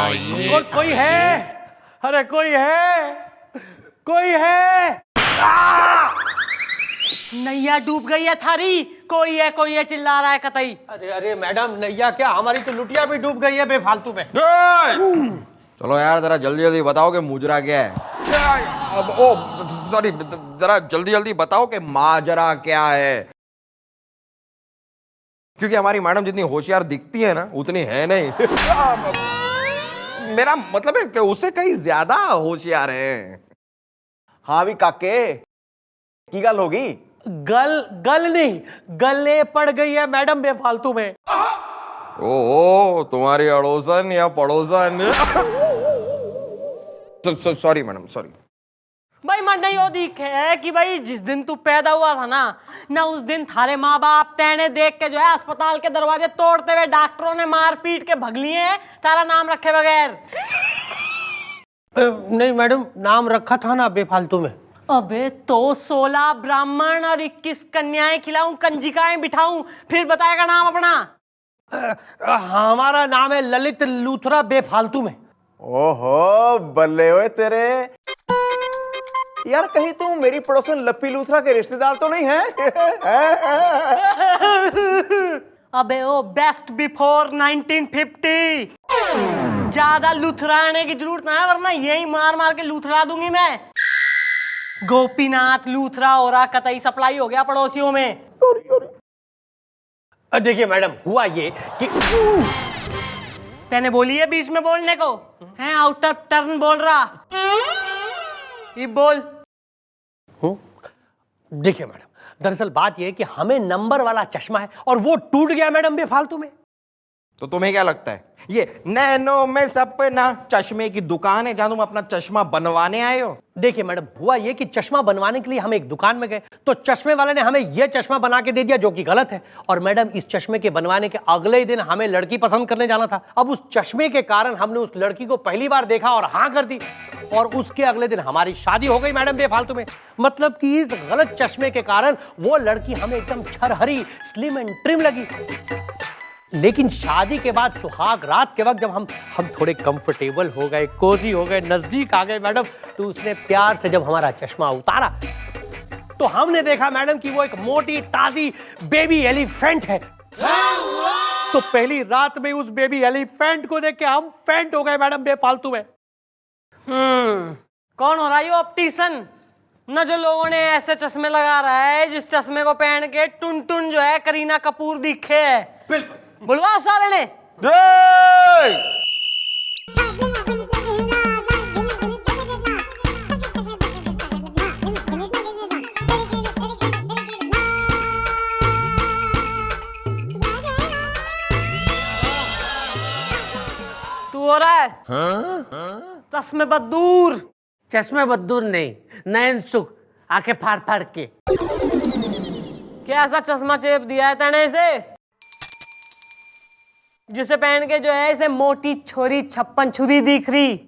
कोई है? अरे कोई है? कोई है? नैया डूब गई है थारी। कोई है चिल्ला रहा है कतई। अरे अरे मैडम, नैया क्या, हमारी तो लुटिया भी डूब गई है बेफालतू में। चलो यार, जरा जल्दी जल्दी बताओ कि मुजरा क्या है। अब ओ सॉरी, जरा जल्दी जल्दी बताओ कि माजरा क्या है, क्योंकि हमारी मैडम जितनी होशियार दिखती है ना उतनी है नहीं। मेरा मतलब है कि उससे कहीं ज्यादा होशियार है। हाँ भी काके की गल होगी? गल नहीं, गले पड़ गई है मैडम बेफालतू में। ओ तुम्हारी अड़ोसन या पड़ोसन? Sorry madam, sorry. भाई मन नहीं वो दिख है कि भाई जिस दिन तू पैदा हुआ था ना उस दिन थारे माँ बाप तेने देख के जो है अस्पताल के दरवाजे तोड़ते हुए डॉक्टरों ने मार पीट के भग लिए हैं तारा नाम रखे बगैर। नहीं मैडम, नाम रखा था ना बेफालतू में। अबे तो 16 ब्राह्मण और 21 कन्याएं खिलाऊं, कंजिकाएं बिठाऊं, फिर बताएगा नाम अपना। हमारा नाम है ललित लूथरा बेफालतू में। ओहो बल्ले ओए तेरे। यार कहीं तू मेरी पड़ोसन लप्पी लूथरा के रिश्तेदार तो नहीं है? अबे ओ बेस्ट बिफोर 1950। ज्यादा लूथराने की जरूरत ना है, वरना यही मार मार के लूथरा दूंगी मैं। गोपीनाथ लूथरा हो रहा, कतई सप्लाई हो गया पड़ोसियों में। देखिए मैडम, हुआ ये कि तेने बोली है बीच में बोलने को है, आउट ऑफ टर्न बोल रहा। ये बोल। देखिए मैडम, दरअसल बात ये है कि हमें नंबर वाला चश्मा है और वो टूट गया मैडम बेफालतू में। तो तुम्हें क्या लगता है ये नैनो में सपना चश्मे की दुकान है जहां तुम अपना चश्मा बनवाने आए हो? देखिए मैडम, हुआ ये कि चश्मा बनवाने के लिए हम एक दुकान में गए तो चश्मे वाले ने हमें यह चश्मा बना के दे दिया जो कि गलत है। और मैडम, इस चश्मे के बनवाने के अगले ही दिन हमें लड़की पसंद करने जाना था। अब उस चश्मे के कारण हमने उस लड़की को पहली बार देखा और हाँ कर दी, और उसके अगले दिन हमारी शादी हो गई मैडम बेफालतू में। मतलब कि इस गलत चश्मे के कारण वो लड़की हमें एकदम छरहरी, स्लिम एंड ट्रिम लगी। लेकिन शादी के बाद सुहाग रात के वक्त जब हम थोड़े कंफर्टेबल हो गए, कोजी हो गए, नजदीक आ गए मैडम, तो उसने प्यार से जब हमारा चश्मा उतारा तो हमने देखा मैडम कि वो एक मोटी ताजी बेबी एलिफेंट है। तो पहली रात में उस बेबी एलिफेंट को देख के हम फेंट हो गए मैडम बेफालतू में। कौन हो रहा है ये ऑप्टिशियन? न जो लोगों ने ऐसे चश्मे लगा रहा है जिस चश्मे को पहन के टुन टुन जो है करीना कपूर दिखे है। बिल्कुल बुलवा साले ने। तू हो रहा है चश्मे बदूर। चश्मे बदूर नहीं, नयन सुख, आंखें फाड़ फाड़ के। क्या ऐसा चश्मा चेप दिया है तेने इसे जिसे पहन के जो है इसे मोटी छोरी 56 छुरी दिख रही?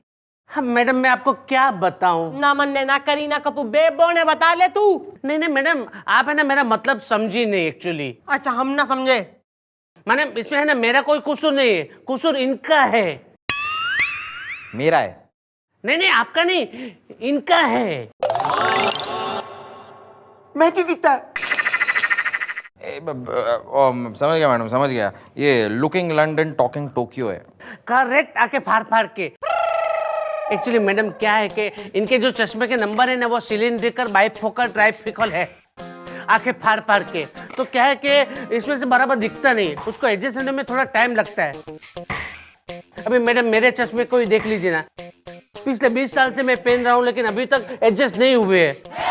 हाँ मैडम, मैं आपको क्या बताऊं? ना मन्ने ना करीना कपूर बेबो ने बता ले तू। नहीं मैडम, आप है ना मेरा मतलब समझी नहीं एक्चुअली। अच्छा, हम ना समझे। मैडम इसमें है ना मेरा कोई कसूर नहीं है, कसूर इनका है। मेरा है? नहीं आपका नहीं, इनका है। मैं क्यों कीता है? समझ गया मैडम, समझ गया। ये लुकिंग लंदन टॉकिंग टोक्यो है। करेक्ट, आके फाड़ फाड़ के। एक्चुअली मैडम क्या है कि इनके जो चश्मे के नंबर है ना वो सिलिंड्रिकल, बाइफोकल, ट्राइफिकल है। आंखें फाड़ फाड़ के। तो क्या है कि इसमें से बराबर दिखता नहीं, उसको एडजस्ट होने में थोड़ा टाइम लगता है। अभी मैडम मेरे चश्मे को ही देख लीजिए ना, पिछले 20 साल से मैं पहन रहा हूँ लेकिन अभी तक एडजस्ट नहीं हुए हैं।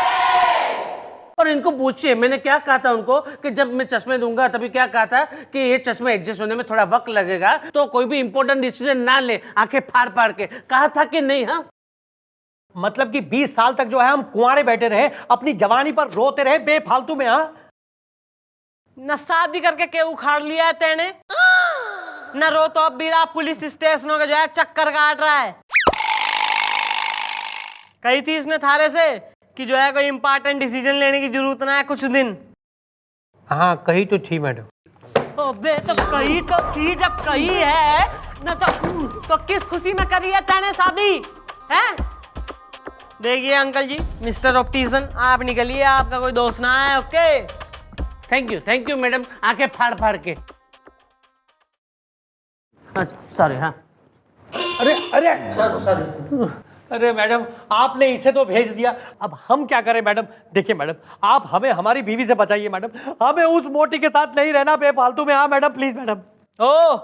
और इनको पूछिए मैंने क्या कहा था उनको कि जब मैं चश्मे दूंगा तभी क्या कहा था कि ये चश्मे एडजस्ट होने में थोड़ा वक्त लगेगा, तो कोई भी इंपॉर्टेंट डिसीजन ना ले आंखें फाड़ फाड़ के। कहा था कि नहीं? हाँ मतलब कि 20 साल तक जो है हम कुंवारे बैठे रहे, अपनी जवानी पर रोते रहे बेफालतू में। हाँ न शादी करके के उखाड़ लिया है तेने, न रो तो अब भी रहा पुलिस स्टेशनों के जो है चक्कर काट रहा है। कही थी इसने थारे से कि जो है कोई इंपॉर्टेंट डिसीजन लेने की जरूरत ना है कुछ दिन। हाँ कही तो थी मैडम। अबे तो कही तो थी, जब कही है ना तो किस खुशी में करी है तैने शादी है? देखिए अंकल जी, मिस्टर ऑप्टिशियन, आप निकलिए, आपका कोई दोस्त ना है। ओके, थैंक यू मैडम, आंखें फाड़ फाड़ के। सॉरी। हाँ अरे अरे अरे मैडम, आपने इसे तो भेज दिया, अब हम क्या करें मैडम? देखिए मैडम, आप हमें हमारी बीवी से बचाइए मैडम, हमें उस मोटी के साथ नहीं रहना बेफालतू में। हाँ मैडम, प्लीज मैडम। ओ,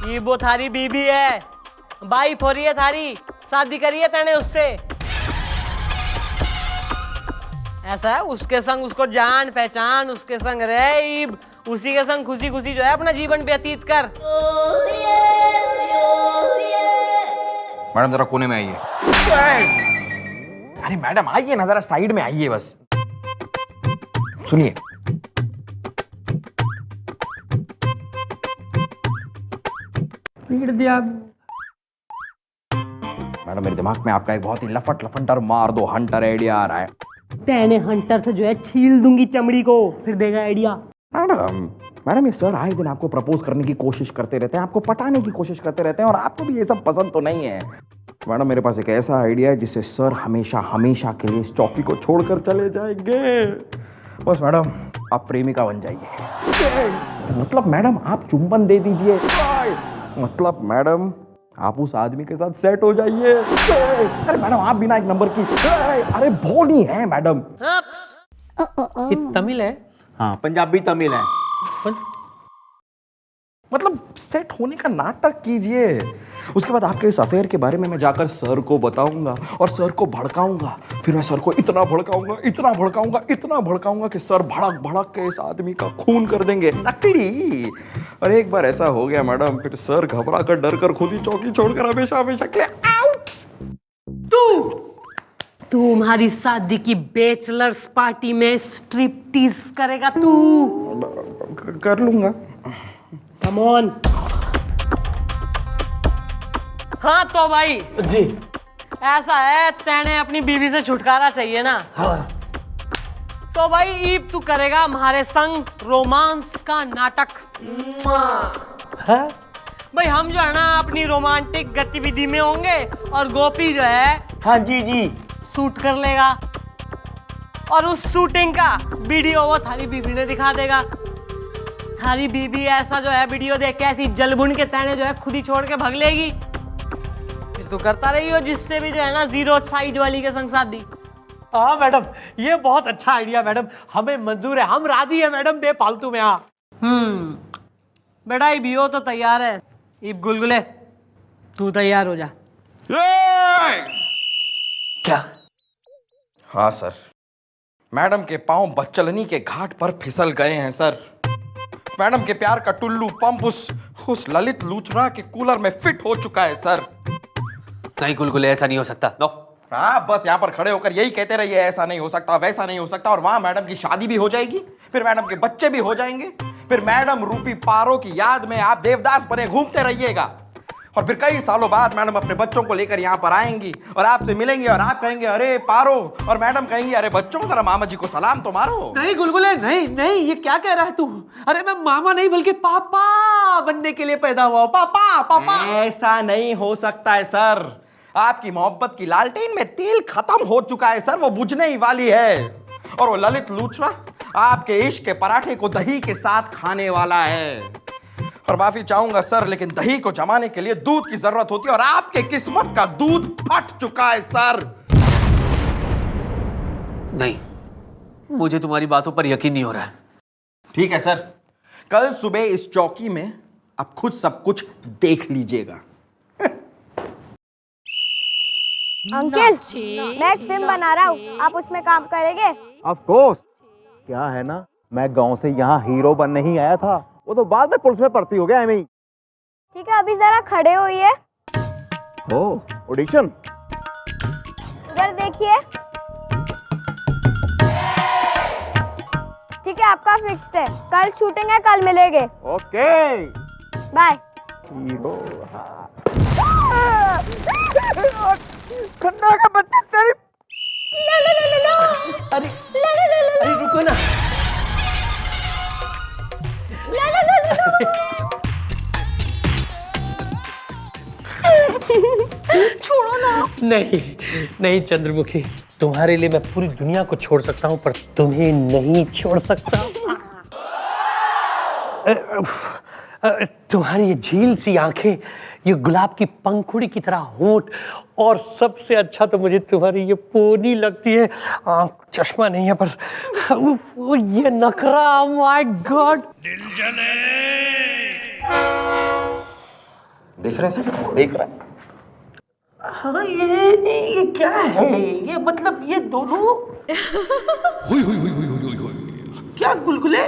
ये वो थारी बीबी है, वाइफ हो रही है थारी, शादी करी है तैने उससे। ऐसा है, उसके संग उसको जान पहचान, उसके संग रह, उसी के संग खुशी खुशी जो है अपना जीवन व्यतीत कर। मैडम जरा कोने में आइए। अरे मैडम आइए ना, जरा साइड में आइए बस। सुनिए, पीट दिया मैडम मेरे दिमाग में आपका एक बहुत ही लफटर मार दो हंटर आइडिया आ रहा है। तैने हंटर से जो है छील दूंगी चमड़ी को, फिर देगा आइडिया। मैडम ये सर आए दिन आपको प्रपोज करने की कोशिश करते रहते हैं, आपको पटाने की कोशिश करते रहते हैं, और आपको भी ये सब पसंद तो नहीं है। मैडम मेरे पास एक ऐसा आइडिया है जिससे सर हमेशा हमेशा के लिए इस चौकी को छोड़कर चले जाएंगे। बस मैडम आप प्रेमिका बन जाइए। मतलब मैडम आप चुंबन दे दीजिए। मतलब मैडम आप उस आदमी के साथ सेट हो जाइए। अरे मैडम आप बिना एक नंबर की, अरे भोली है मैडम। ये तमिल है? हाँ पंजाबी तमिल है। मतलब सेट होने का नाटक कीजिए। उसके बाद आपके इस अफेयर के बारे में मैं जाकर सर को बताऊंगा और सर को भड़काऊंगा। फिर मैं सर को इतना भड़काऊंगा कि सर भड़क भड़क के इस आदमी का खून कर देंगे, नकली। और एक बार ऐसा हो गया मैडम, फिर सर घबरा कर डर कर खुद ही चौकी छोड़कर हमेशा हमेशा के लिए आउट। तू हमारी शादी की बैचलर्स पार्टी में स्ट्रिपटीज करेगा तू? कर लूंगा। Come on. हाँ तो भाई जी, ऐसा है, तैने अपनी बीवी से छुटकारा चाहिए ना? हाँ। तो भाई ईब तू करेगा हमारे संग रोमांस का नाटक। हाँ? भाई हम जो है ना अपनी रोमांटिक गतिविधि में होंगे और गोपी जो है, हाँ जी शूट कर लेगा, और उस शूटिंग का वीडियो वो थारी बीवी ने दिखा देगा। थारी बीवी ऐसा जो है वीडियो देख के ऐसी जलभुन के तैने जो है खुद ही छोड़ के भाग लेगी। फिर तो करता रही हो जिससे भी जो है ना जीरो साइज वाली के संग शादी। हाँ मैडम, ये बहुत अच्छा आइडिया मैडम, हमें मंजूर है, हम राजी है मैडम बेफालतू में। हाँ बेटा ये हो तो तैयार है। इब गुलगुले तू तैयार हो जा। क्या? हाँ सर, मैडम के पांव बच्चलनी के घाट पर फिसल गए हैं सर। मैडम के प्यार का टुल्लू पंप उस ललित लूथरा के कूलर में फिट हो चुका है सर। नहीं गुलगुले, ऐसा नहीं हो सकता। नो। हाँ बस यहाँ पर खड़े होकर यही कहते रहिए, ऐसा नहीं हो सकता, वैसा नहीं हो सकता, और वहां मैडम की शादी भी हो जाएगी, फिर मैडम के बच्चे भी हो जाएंगे, फिर मैडम रूपी पारो की याद में आप देवदास बने घूमते रहिएगा, और फिर कई सालों बाद मैडम अपने बच्चों को लेकर यहाँ पर आएंगी और आपसे मिलेंगी, और आप कहेंगे अरे पारो, और मैडम कहेंगी अरे बच्चों जरा मामा जी को सलाम तो मारो। नहीं गुलगुले, नहीं नहीं, ये क्या कह रहा है तू? अरे मैं मामा नहीं बल्कि पापा बनने के लिए पैदा हुआ हूं। पापा पापा। ऐसा नहीं हो सकता है सर, आपकी मोहब्बत की लालटेन में तेल खत्म हो चुका है सर, वो बुझने ही वाली है, और वो ललित लूथरा आपके इश्क के पराठे को दही के साथ खाने वाला है। और माफी चाहूंगा सर, लेकिन दही को जमाने के लिए दूध की जरूरत होती है, और आपके किस्मत का दूध फट चुका है सर। नहीं, मुझे तुम्हारी बातों पर यकीन नहीं हो रहा है। ठीक है सर, कल सुबह इस चौकी में आप खुद सब कुछ देख लीजिएगा। अंकल मैं एक फिल्म बना रहा हूँ, आप उसमें काम करेंगे? Of course. क्या है ना, मैं गांव से यहाँ हीरो बनने ही आया था, वो तो बाद में पुलिस में भर्ती हो गया है। ठीक है अभी जरा खड़े होइए। ऑडिशन इधर देखिए। ठीक है आपका फिक्स्ड है, कल शूटिंग है, कल मिलेंगे। Okay bye. हीरो खन्ना का बच्चा तेरी। अरे रुको ना। छोड़ो ना। नहीं नहीं चंद्रमुखी, तुम्हारे लिए मैं पूरी दुनिया को छोड़ सकता हूं, पर तुम्हें नहीं छोड़ सकता। तुम्हारी ये झील सी आंखें, ये गुलाब की पंखुड़ी की तरह होंठ, और सबसे अच्छा तो मुझे तुम्हारी ये पोनी लगती है। चश्मा नहीं है पर वो ये नखरा, माय गॉड। देख रहे हैं सर, देख रहे हैं। हाँ ये क्या है? ये मतलब ये दोनों क्या गुलगुले?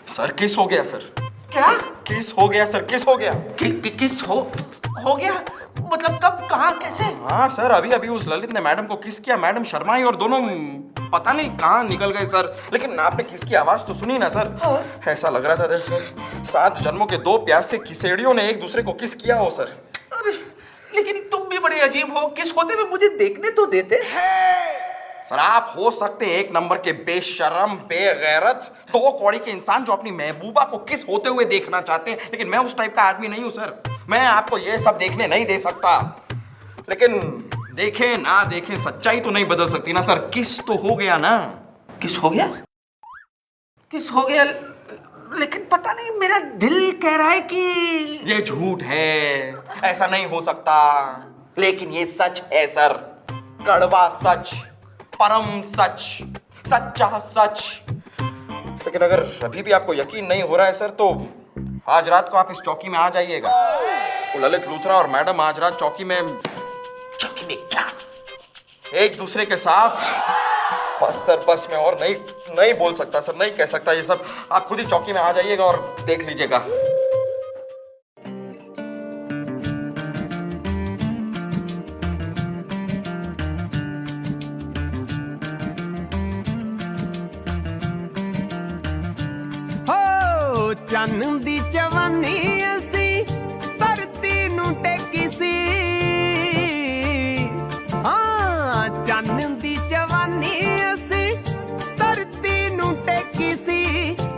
सर किस हो गया सर? क्या किस हो गया सर? किस हो गया? किस हो गया? मतलब कब, कहाँ, कैसे? हाँ सर, अभी अभी उस ललित ने मैडम को किस किया। मैडम शर्माई और दोनों पता नहीं कहाँ निकल गए सर। लेकिन आपने किसकी आवाज तो सुनी ना सर? ऐसा लग रहा था जैसे 7 जन्मों के 2 प्यासे किसेड़ियों ने एक दूसरे को किस किया हो सर। अरे लेकिन तुम भी बड़े अजीब हो, किस होते हुए मुझे देखने तो देते। सर आप हो सकते हैं 1 नंबर के बेशरम, बेगैरत, 2 कौड़ी के इंसान जो अपनी महबूबा को किस होते हुए देखना चाहते हैं, लेकिन मैं उस टाइप का आदमी नहीं हूं सर। मैं आपको ये सब देखने नहीं दे सकता। लेकिन देखें ना देखें, सच्चाई तो नहीं बदल सकती ना सर। किस तो हो गया ना। किस हो गया? किस हो गया? लेकिन पता नहीं, मेरा दिल कह रहा है कि ये झूठ है, ऐसा नहीं हो सकता। लेकिन ये सच है सर, कड़वा सच, परम सच, सच्चा सच। लेकिन अगर अभी भी आपको यकीन नहीं हो रहा है सर, तो आज रात को आप इस चौकी में आ जाइएगा। वो ललित लूथरा और मैडम आज रात चौकी में क्या एक दूसरे के साथ बस सर, बस मैं और नहीं बोल सकता सर, नहीं कह सकता ये सब। आप खुद ही चौकी में आ जाइएगा और देख लीजिएगा। ਚੰਨ ਦੀ ਜਵਾਨੀ ਅਸੀਂ ਧਰਤੀ ਨੂੰ ਟੇਕੀ ਸੀ। ਹਾਂ ਚੰਨ ਦੀ ਜਵਾਨੀ ਅਸੀਂ ਧਰਤੀ ਨੂੰ ਟੇਕੀ ਸੀ।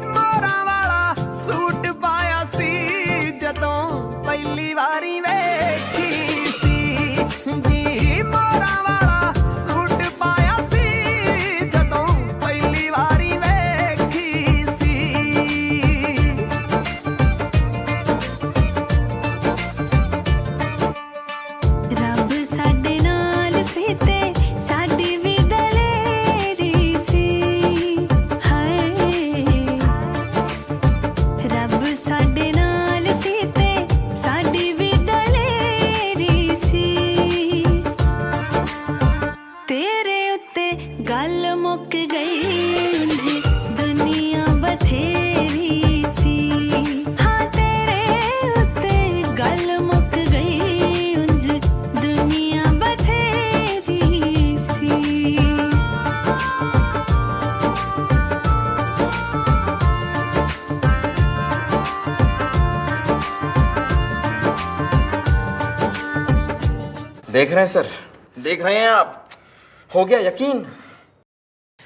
ਮੋਰਾਂ ਵਾਲਾ ਸੂਟ ਪਾਇਆ ਸੀ ਜਦੋਂ ਪਹਿਲੀ ਵਾਰੀ ਵੇਖੀ ਸੀ ਜੀ। ਮੋਰਾਂ ਵਾਲਾ ਸੂਟ ਪਾਇਆ ਸੀ ਜਦੋਂ ਪਹਿਲੀ ਵਾਰੀ ਵੇਖੀ ਸੀ। ਰੱਬ ਸਾਡੇ ਨਾਲ ਸੀ ਤੇ ਸਾਡੀ ਵੀ ਦਲੇਰੀ ਸੀ। ਹਾਏ ਰੱਬ ਸਾਡੇ ਨਾਲ ਸੀ ਤੇ ਸਾਡੀ ਵੀ ਦਲੇਰੀ ਸੀ। ਤੇਰੇ ਉੱਤੇ ਗੱਲ ਮੁੱਕ ਗਈ ਉਂਝ ਦੁਨੀਆ ਬਥੇਰੀ ਸੀ। ਹਾਂ ਤੇਰੇ ਉੱਤੇ ਗੱਲ ਮੁੱਕ ਗਈ ਉਂਝ ਦੁਨੀਆ ਬਥੇਰੀ ਸੀ। देख रहे हैं सर, देख रहे हैं आप? हो गया यकीन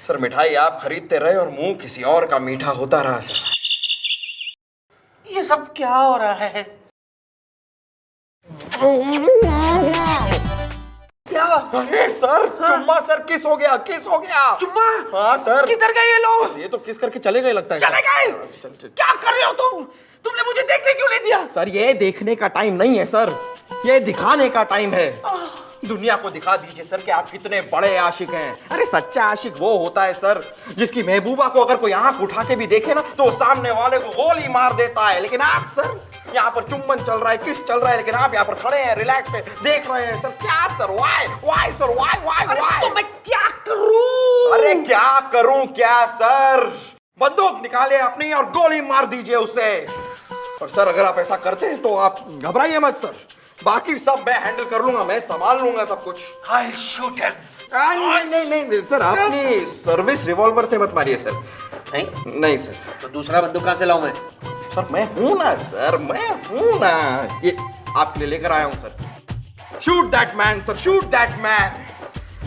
सर। मिठाई आप खरीदते रहे और मुंह किसी और का मीठा होता रहा सर। ये सब क्या हो रहा है? क्या हुआ? अरे सर, चुम्मा सर, किस हो गया? किस हो गया? चुम्मा? हाँ सर। किधर गए ये लोग? ये तो किस करके चले गए लगता है। चले गए? क्या कर रहे हो तुम? तुमने मुझे देखने क्यों नहीं दिया? सर ये देखने का टाइम नहीं है सर, ये दिखाने का टाइम है। दुनिया को दिखा दीजिए सर कि आप कितने बड़े आशिक हैं। अरे सच्चा आशिक वो होता है सर जिसकी महबूबा को अगर कोई आंख उठा के भी देखे ना तो वो सामने वाले को गोली मार देता है। लेकिन आप सर, यहाँ पर चुम्बन चल रहा है, किस चल रहा है, लेकिन आप यहाँ पर खड़े हैं, रिलैक्स है, देख रहे हैं सर। क्या सर? Why sir, Y. तो मैं क्या करूं? अरे क्या करूं क्या सर? बंदूक निकाले अपनी और गोली मार दीजिए उसे। और सर अगर आप ऐसा करते हैं तो आप घबराइए मत सर, बाकी सब मैं हैंडल कर लूंगा, मैं संभाल लूंगा सब कुछ। I'll shoot him. नहीं सर, अपनी सर्विस रिवॉल्वर से मत मारिए सर। नहीं सर। तो दूसरा बंदूक कहाँ से लाऊं मैं? सर मैं हूं ना सर, मैं हूं ना, ये आपके लिए लेकर आया हूं sir. Shoot that man sir, shoot that man.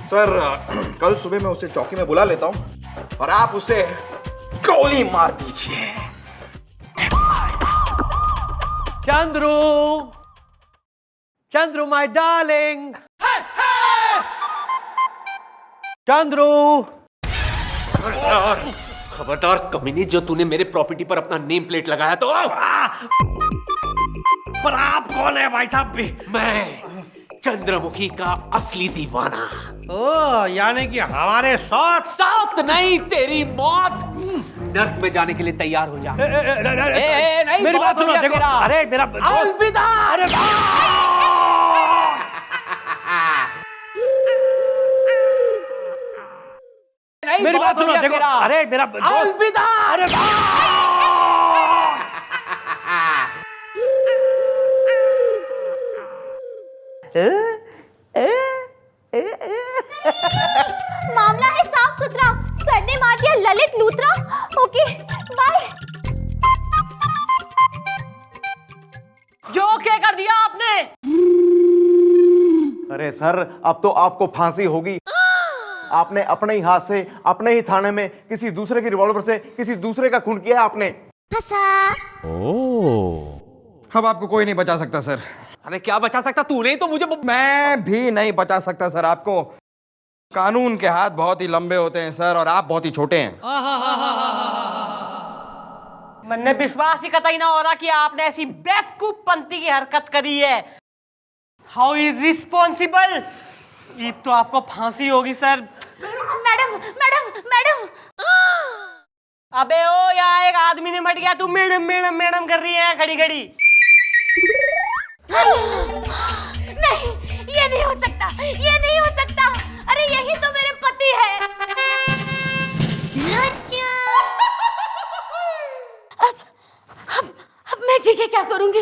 Sir कल सुबह मैं उसे चौकी में बुला लेता हूं और आप उसे गोली मार दीजिए। Chandru, Chandru my darling, Chandru. खबरदार कमीनी, जो तूने मेरे प्रॉपर्टी पर अपना नेम प्लेट लगाया तो। पर आप कौन है भाई साहब? मैं चंद्रमुखी का असली दीवाना। ओ, यानी कि हमारे साथ नहीं, तेरी मौत। नर्क में जाने के लिए तैयार हो जा। नहीं, मेरी बात सुनो, देखो, अरे मेरा अलविदा। अरे मेरी बात सुनो, देखो, अरे मेरा अलविदा। अरे मामला है साफ सुथरा, सर ने मार दिया ललित लूथरा। Okay bye. जो क्या कर दिया आपने? अरे सर, अब तो आपको फांसी होगी। आपने अपने ही हाथ से, अपने ही थाने में किसी दूसरे की रिवॉल्वर से किसी दूसरे का खून किया आपने। अब आपको कोई नहीं बचा सकता सर। अरे क्या बचा सकता? तू नहीं तो मुझे। मैं भी नहीं बचा सकता सर आपको। कानून के हाथ बहुत ही लंबे होते हैं सर, और आप बहुत ही छोटे हैं। मैंने विश्वास ही कतई ना हो रहा कि आपने ऐसी बेवकूफ पंथी की हरकत करी है। How irresponsible. ये तो आपको फांसी होगी सर। Madam madam madam. अबे ओ, यहाँ एक आदमी ने मट गया, तू मैडम मैडम मैडम कर रही है खड़ी खड़ी। नहीं, ये नहीं हो सकता, ये नहीं हो सकता। अरे यही तो मेरे पति है। अब मैं जी के क्या करूंगी?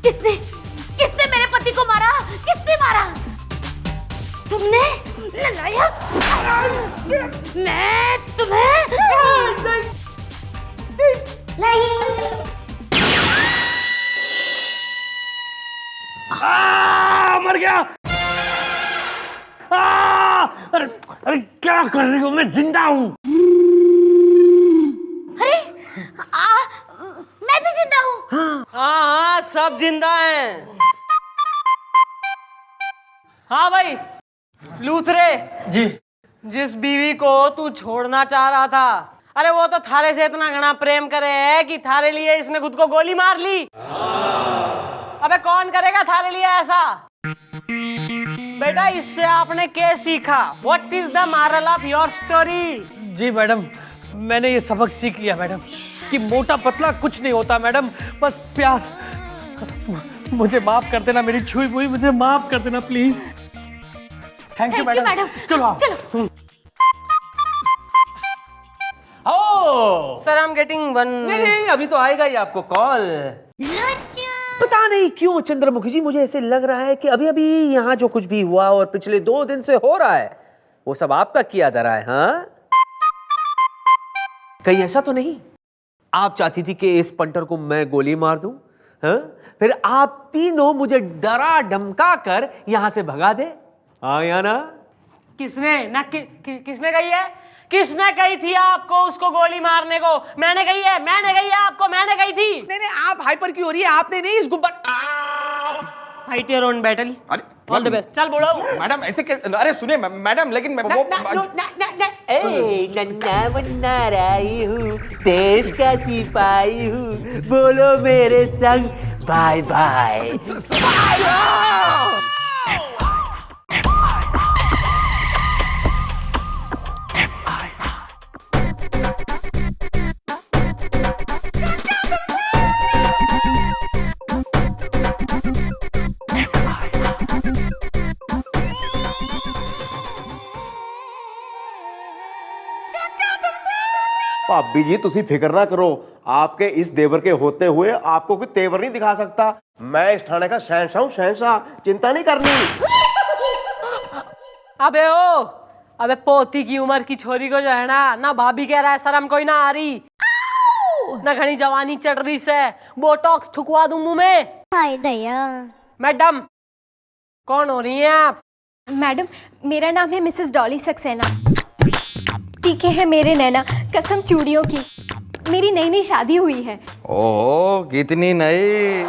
किसने मेरे पति को मारा? किसने मारा? तुमने? नालायक! मैं तुम्हें नहीं। मर गया। अरे अरे क्या कर रही हो? मैं जिंदा हूँ। अरे मैं भी जिंदा हूँ। हाँ, सब जिंदा हैं। हाँ भाई लूथरे जी। जिस बीवी को तू छोड़ना चाह रहा था, अरे वो तो थारे से इतना घना प्रेम करे है कि थारे लिए इसने खुद को गोली मार ली। अबे कौन करेगा थारे लिए ऐसा? बेटा, इससे आपने क्या सीखा? What is the moral of your story? जी मैडम, मैंने ये सबक सीख लिया मैडम कि मोटा पतला कुछ नहीं होता मैडम, बस प्यार। मुझे माफ कर देना, मेरी छुई हुई मुझे माफ कर देना प्लीज। Thank you madam. चलो चलो। Sir, I'm getting one। नहीं, अभी तो आएगा ही आपको कॉल। पता नहीं क्यों चंद्रमुखी जी, मुझे ऐसे लग रहा है कि अभी अभी यहाँ जो कुछ भी हुआ और पिछले 2 दिन से हो रहा है, वो सब आपका किया जा रहा है। हाँ, कहीं ऐसा तो नहीं आप चाहती थी कि इस पंटर को मैं गोली मार दूं? हाँ? फिर आप तीनों मुझे डरा धमका कर यहां से भगा दे। हाँ या ना? किसने ना किसने कही है? किसने कही थी आपको उसको गोली मारने को? मैंने कही है, मैंने कही है आपको, मैंने कही थी। नहीं, आप हाइपर क्यों हो रही है? आपने नहीं, इस गुब्बार। Fight your own battle. अरे ऑल द बेस्ट। चल बोलो मैडम, ऐसे कैसे? अरे सुनिए मैडम, लेकिन मैं वो नन्ना मुन्ना राई हूँ, देश का सिपाही हूँ, बोलो मेरे संग बाय बाय। भाभी जी, तुसी फिक्र ना करो। आपके इस देवर के होते हुए आपको कोई तेवर नहीं दिखा सकता। मैं इस थाने का शहंशाह हूं, शहंशाह। चिंता नहीं करनी। अबे पोती की उम्र की छोरी को जो है ना भाभी कह रहा है, शर्म कोई ना आ रही, ना घनी जवानी चढ़ रही से बोटॉक्स ठुकवा दूं मुंह में। हाय दया। मैडम, कौन हो रही हैं आप? मैडम, मेरा नाम है मिसेस डॉली सक्सेना। तीखे हैं मेरे नैना, कसम चूड़ियों की। मेरी नई नई शादी हुई है। ओह कितनी नई।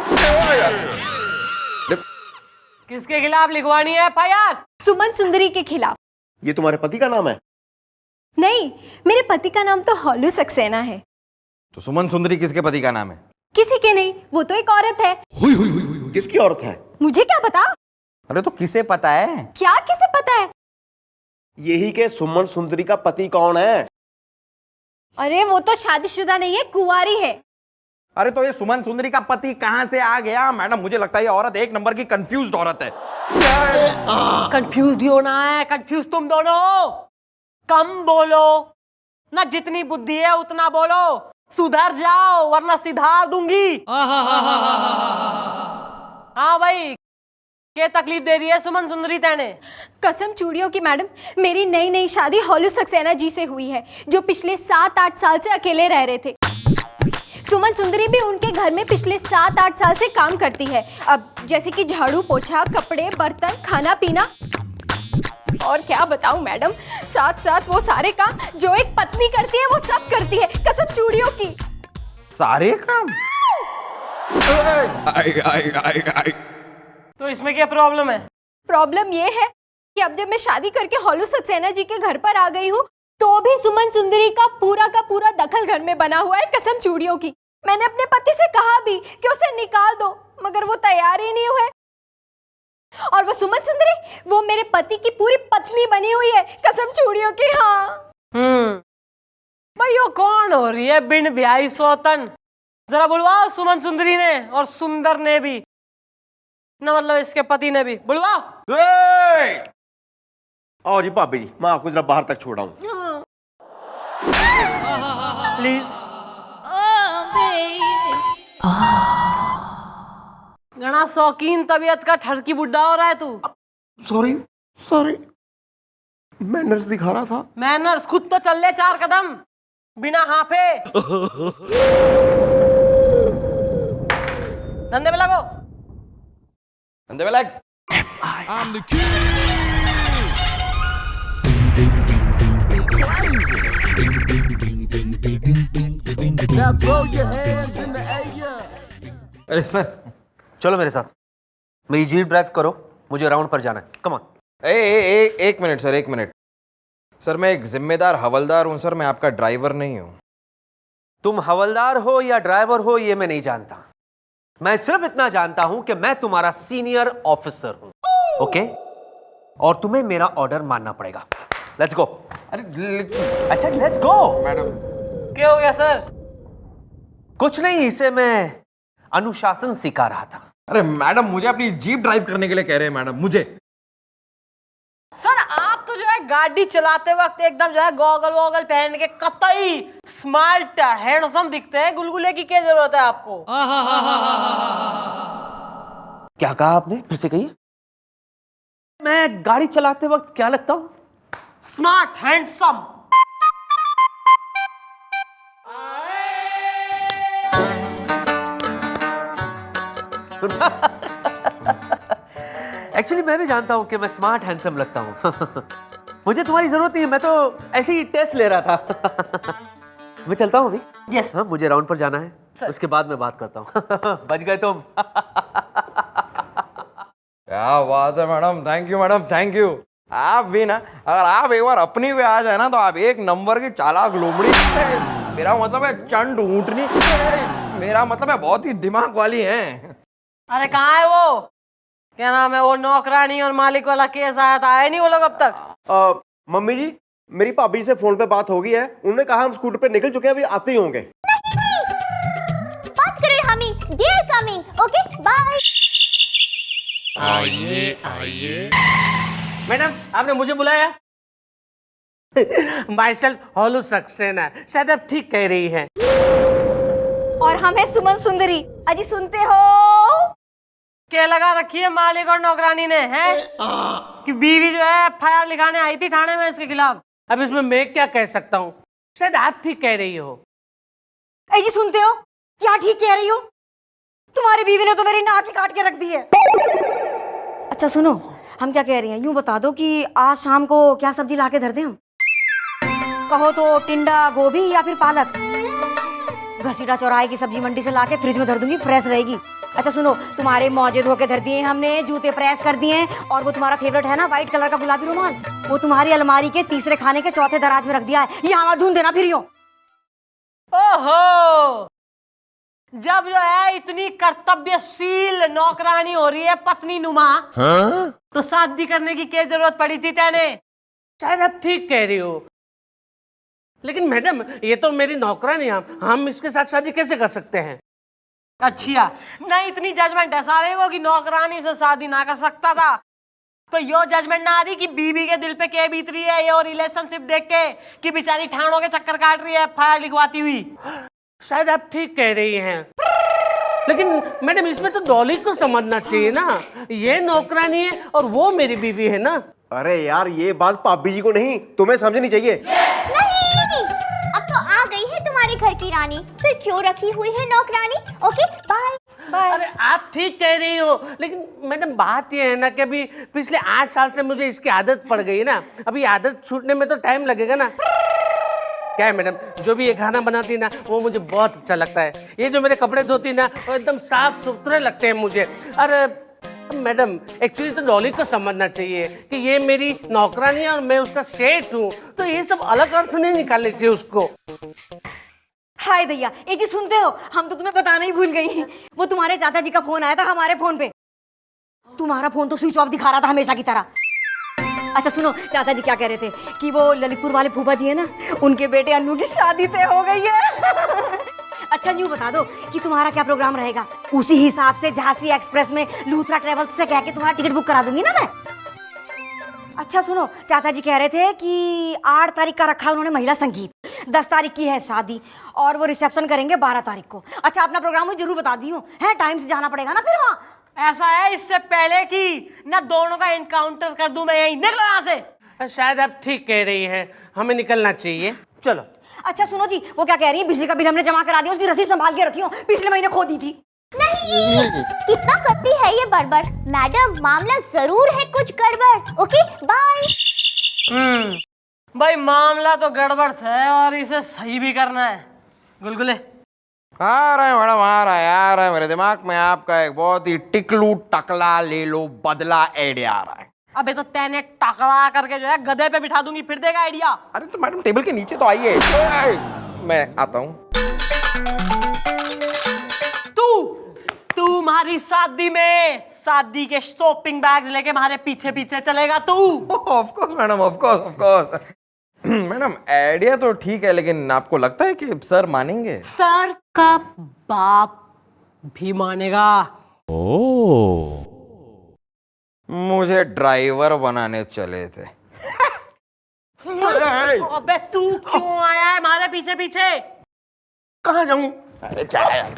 किसके खिलाफ लिखवानी है एफआईआर? सुमन सुंदरी के खिलाफ। ये तुम्हारे पति का नाम है? नहीं, मेरे पति का नाम तो हॉलू सक्सेना है। तो सुमन सुंदरी किसके पति का नाम है? किसी के नहीं, वो तो एक औरत है। किसकी औरत है? मुझे क्या पता? अरे तो किसे पता है? क्या किसे पता है? यही के सुमन सुंदरी का पति कौन है? अरे वो तो शादीशुदा नहीं है, कुंवारी है। अरे तो ये सुमन सुंदरी का पति कहां से आ गया? मैडम मुझे लगता है ये औरत एक नंबर की कंफ्यूज्ड औरत है। कंफ्यूज ही होना है, कंफ्यूज तुम दोनों। कम बोलो ना, जितनी बुद्धि है उतना बोलो। सुधर जाओ वरना सिधार दूंगी। हाँ भाई, क्या तकलीफ दे रही है सुमन सुंदरी तेने? कसम चूड़ियों की मैडम, मेरी नई नई शादी हॉलू सक्सेना जी से हुई है, जो पिछले 7-8 साल से अकेले रह रहे थे। सुमन सुंदरी भी उनके घर में पिछले 7-8 साल से काम करती है। अब जैसे कि झाड़ू पोछा, कपड़े, बर्तन, खाना पीना, और क्या बताऊं मैडम, साथ साथ वो सारे काम जो एक पत्नी करती है वो सब करती है, कसम चूड़ियों की। सारे काम? तो इसमें क्या प्रॉब्लम है? प्रॉब्लम ये है कि अब जब मैं शादी करके हॉलू सक्सेना जी के घर पर आ गई हूँ, तो भी सुमन सुंदरी का पूरा दखल घर में बना हुआ है, कसम चूड़ियों की। मैंने अपने पति से कहा भी कि उसे निकाल दो, मगर वो तैयार ही नहीं हुए। और वो सुमन सुंदरी, वो मेरे पति की पूरी पत्नी बनी हुई है, कसम चूड़ियों की। हाँ भाई यो कौन हो रही है बिन ब्याही सौतन? जरा बुलवाओ सुमन सुंदरी ने और सुंदर ने भी, ना मतलब इसके पति ने भी। बुलवाओ। आओ जी भाभी जी, मैं आपको जरा बाहर तक छोड़ाऊं। प्लीज। घना शौकीन तबीयत का ठरकी बुड्ढा हो रहा है तू। सॉरी मैनर्स दिखा रहा था। मैनर्स? खुद तो चल ले 4 कदम बिना हाफे। धंधे पे लगो। धंधे पे लग। अरे सर, चलो मेरे साथ, मेरी जीप ड्राइव करो, मुझे राउंड पर जाना है। Come on. एक मिनट सर, एक मिनट सर, मैं एक जिम्मेदार हवलदार हूं सर, मैं आपका ड्राइवर नहीं हूं। तुम हवलदार हो या ड्राइवर हो ये मैं नहीं जानता, मैं सिर्फ इतना जानता हूं कि मैं तुम्हारा सीनियर ऑफिसर हूं, ओके? और तुम्हें मेरा ऑर्डर मानना पड़ेगा। Let's go. अरे I said let's go. Madam क्या हो गया सर? कुछ नहीं, इसे मैं अनुशासन सिखा रहा था। अरे मैडम, मुझे अपनी जीप ड्राइव करने के लिए कह रहे हैं मैडम, मुझे। सर आप तो जो है गाड़ी चलाते वक्त एकदम जो है गॉगल वॉगल पहन के कतई स्मार्ट हैंडसम दिखते हैं। गुलगुले की क्या जरूरत है आपको? क्या कहा आपने? फिर से कहिए। मैं गाड़ी चलाते वक्त क्या लगता हूं? Smart handsome. एक्चुअली मैं भी जानता हूं कि मैं स्मार्ट हैंडसम लगता हूं। मुझे तुम्हारी जरूरत नहीं है, मैं तो ऐसे ही टेस्ट ले रहा था। मैं चलता हूं अभी। यस। हाँ, मुझे राउंड पर जाना है, उसके बाद मैं बात करता हूं। बच गए तुम। क्या बात है madam, thank you madam, thank you. आप भी ना, अगर आप एक बार अपनी पे आ जाए ना, तो आप एक नंबर की चालाक लोमड़ी। मेरा मतलब है चंड ऊँटनी, मेरा मतलब है बहुत ही दिमाग वाली है। अरे कहाँ है वो, क्या नाम है वो, नौकरानी और मालिक वाला केस आया था, आए नहीं वो लोग अब तक? मम्मी जी, मेरी भाभी से फोन पे बात हो गई है, उन्होंने कहा हम स्कूटर पे निकल चुके हैं, अभी आते ही होंगे। बात करें हमी, they are coming, okay bye. आइए मैडम, आपने मुझे बुलाया? माई सेल्फ हॉलू सक्सेना, शायद आप ठीक कह रही हैं। और हम है सुमन सुंदरी। अजी सुनते हो? क्या लगा रखी है मालिक और नौकरानी ने, हैं? कि बीवी जो है एफआईआर लिखाने आई थी थाने में इसके खिलाफ। अब इसमें मैं क्या कह सकता हूँ, शायद आप ठीक कह रही हो। अजी सुनते हो? क्या ठीक कह रही हो? तुम्हारी बीवी ने तो मेरी नाक ही काट के रख दी है। अच्छा सुनो, हम क्या कह रही हैं, यूं बता दो कि आज शाम को क्या सब्जी लाके धर दें हम? कहो तो टिंडा गोभी या फिर पालक। घसीटा चौराहे की सब्जी मंडी से लाके फ्रिज में धर दूंगी, फ्रेश रहेगी। अच्छा सुनो, तुम्हारे मोजे धो के धर दिए हमने, जूते प्रेस कर दिए, और वो तुम्हारा फेवरेट है ना व्हाइट कलर का गुलाबी रुमाल, वो तुम्हारी अलमारी के तीसरे खाने के चौथे दराज में रख दिया है। ये हमारा ढूंढ देना फिर। ओहो, जब जो है इतनी कर्तव्यशील नौकरानी हो रही है पत्नी नुमा, तो शादी करने की क्या जरूरत पड़ी थी तेने? शायद आप ठीक कह रही हो, लेकिन मैडम ये तो मेरी नौकरानी है, हम इसके साथ शादी कैसे कर सकते हैं? अच्छा, नहीं इतनी जजमेंट है सारे को कि नौकरानी से शादी ना कर सकता था, तो यो जजमेंट ना आ रही कि बीबी के दिल पे क्या बीत रही है ये रिलेशनशिप देख के, कि बेचारी ठाणों के चक्कर काट रही है FIR लिखवाती हुई। शायद आप ठीक कह रही हैं, लेकिन मैडम इसमें तो डॉली को समझना चाहिए ना, ये नौकरानी है और वो मेरी बीवी है ना। अरे यार ये बात पापी जी को नहीं, तुम्हें समझनी चाहिए। नहीं, अब तो आ गई है तुम्हारे घर की रानी, फिर क्यों रखी हुई है नौकरानी? Okay bye bye. अरे आप ठीक कह रही हो, लेकिन मैडम बात ये है ना कि अभी पिछले 8 साल से मुझे इसकी आदत पड़ गई है ना, अभी आदत छूटने में तो टाइम लगेगा ना। क्या है मैडम, जो भी ये खाना बनाती है ना वो मुझे बहुत अच्छा लगता है, ये जो मेरे कपड़े धोती है ना वो एकदम साफ सुथरे लगते हैं मुझे। अरे मैडम एक्चुअली तो डॉली को समझना चाहिए कि ये मेरी नौकरानी है और मैं उसका सेठ हूँ, तो ये सब अलग अर्थ नहीं निकालने चाहिए उसको। हाय भैया, एक चीज सुनते हो, हम तो तुम्हें बताना ही भूल गई, वो तुम्हारे चाचा जी का फोन आया था हमारे फोन पे, तुम्हारा फोन तो स्विच ऑफ दिखा रहा था हमेशा की तरह। अच्छा सुनो, चाचा जी क्या कह रहे थे कि वो ललितपुर वाले फूफा जी है ना, उनके बेटे अन्नू की शादी तय हो गई है। अच्छा न्यू बता दो कि तुम्हारा क्या प्रोग्राम रहेगा, उसी हिसाब से झांसी एक्सप्रेस में लूथरा ट्रेवल्स से कह के तुम्हारा टिकट बुक करा दूंगी ना मैं। अच्छा सुनो, चाचा जी कह रहे थे कि 8 तारीख का रखा उन्होंने महिला संगीत, 10 तारीख की है शादी, और वो रिसेप्शन करेंगे 12 तारीख को। अच्छा अपना प्रोग्राम मुझे जरूर बता दियो, है टाइम से जाना पड़ेगा ना फिर वहाँ। ऐसा है, इससे पहले कि ना दोनों का एनकाउंटर कर दूं मैं, यहीं निकलो यहाँ से। शायद आप ठीक कह रही हैं, हमें निकलना चाहिए, चलो। अच्छा सुनो जी, वो क्या कह रही है, बिजली का बिल हमने जमा करा दिया, उसकी रसीद संभाल के रखी हो, पिछले महीने खो दी थी। नहीं, कितना करती है ये बड़बड़। मैडम मामला जरूर है कुछ गड़बड़। Okay bye. भाई मामला तो गड़बड़ से है और इसे सही भी करना है। गुलगुले आ रहा है मैडम, आ रहा है मेरे दिमाग में आपका एक बहुत ही टिकलू टकला ले लो बदला आइडिया आ रहा है। अबे तो तेने टकला करके जो है गधे पे बिठा दूंगी, फिर देगा आइडिया। अरे तो मैडम टेबल के नीचे तो आइए, मैं आता हूँ। तुम्हारी शादी में शादी के शॉपिंग बैग्स लेके हमारे पीछे पीछे चलेगा तू। Of course madam, of course. Madam idea तो ठीक है, लेकिन आपको लगता है कि सर मानेंगे? सर का बाप भी मानेगा। मुझे ड्राइवर बनाने चले थे। अबे तू क्यों आया है हमारे पीछे पीछे? कहाँ जाऊं? अरे चाय।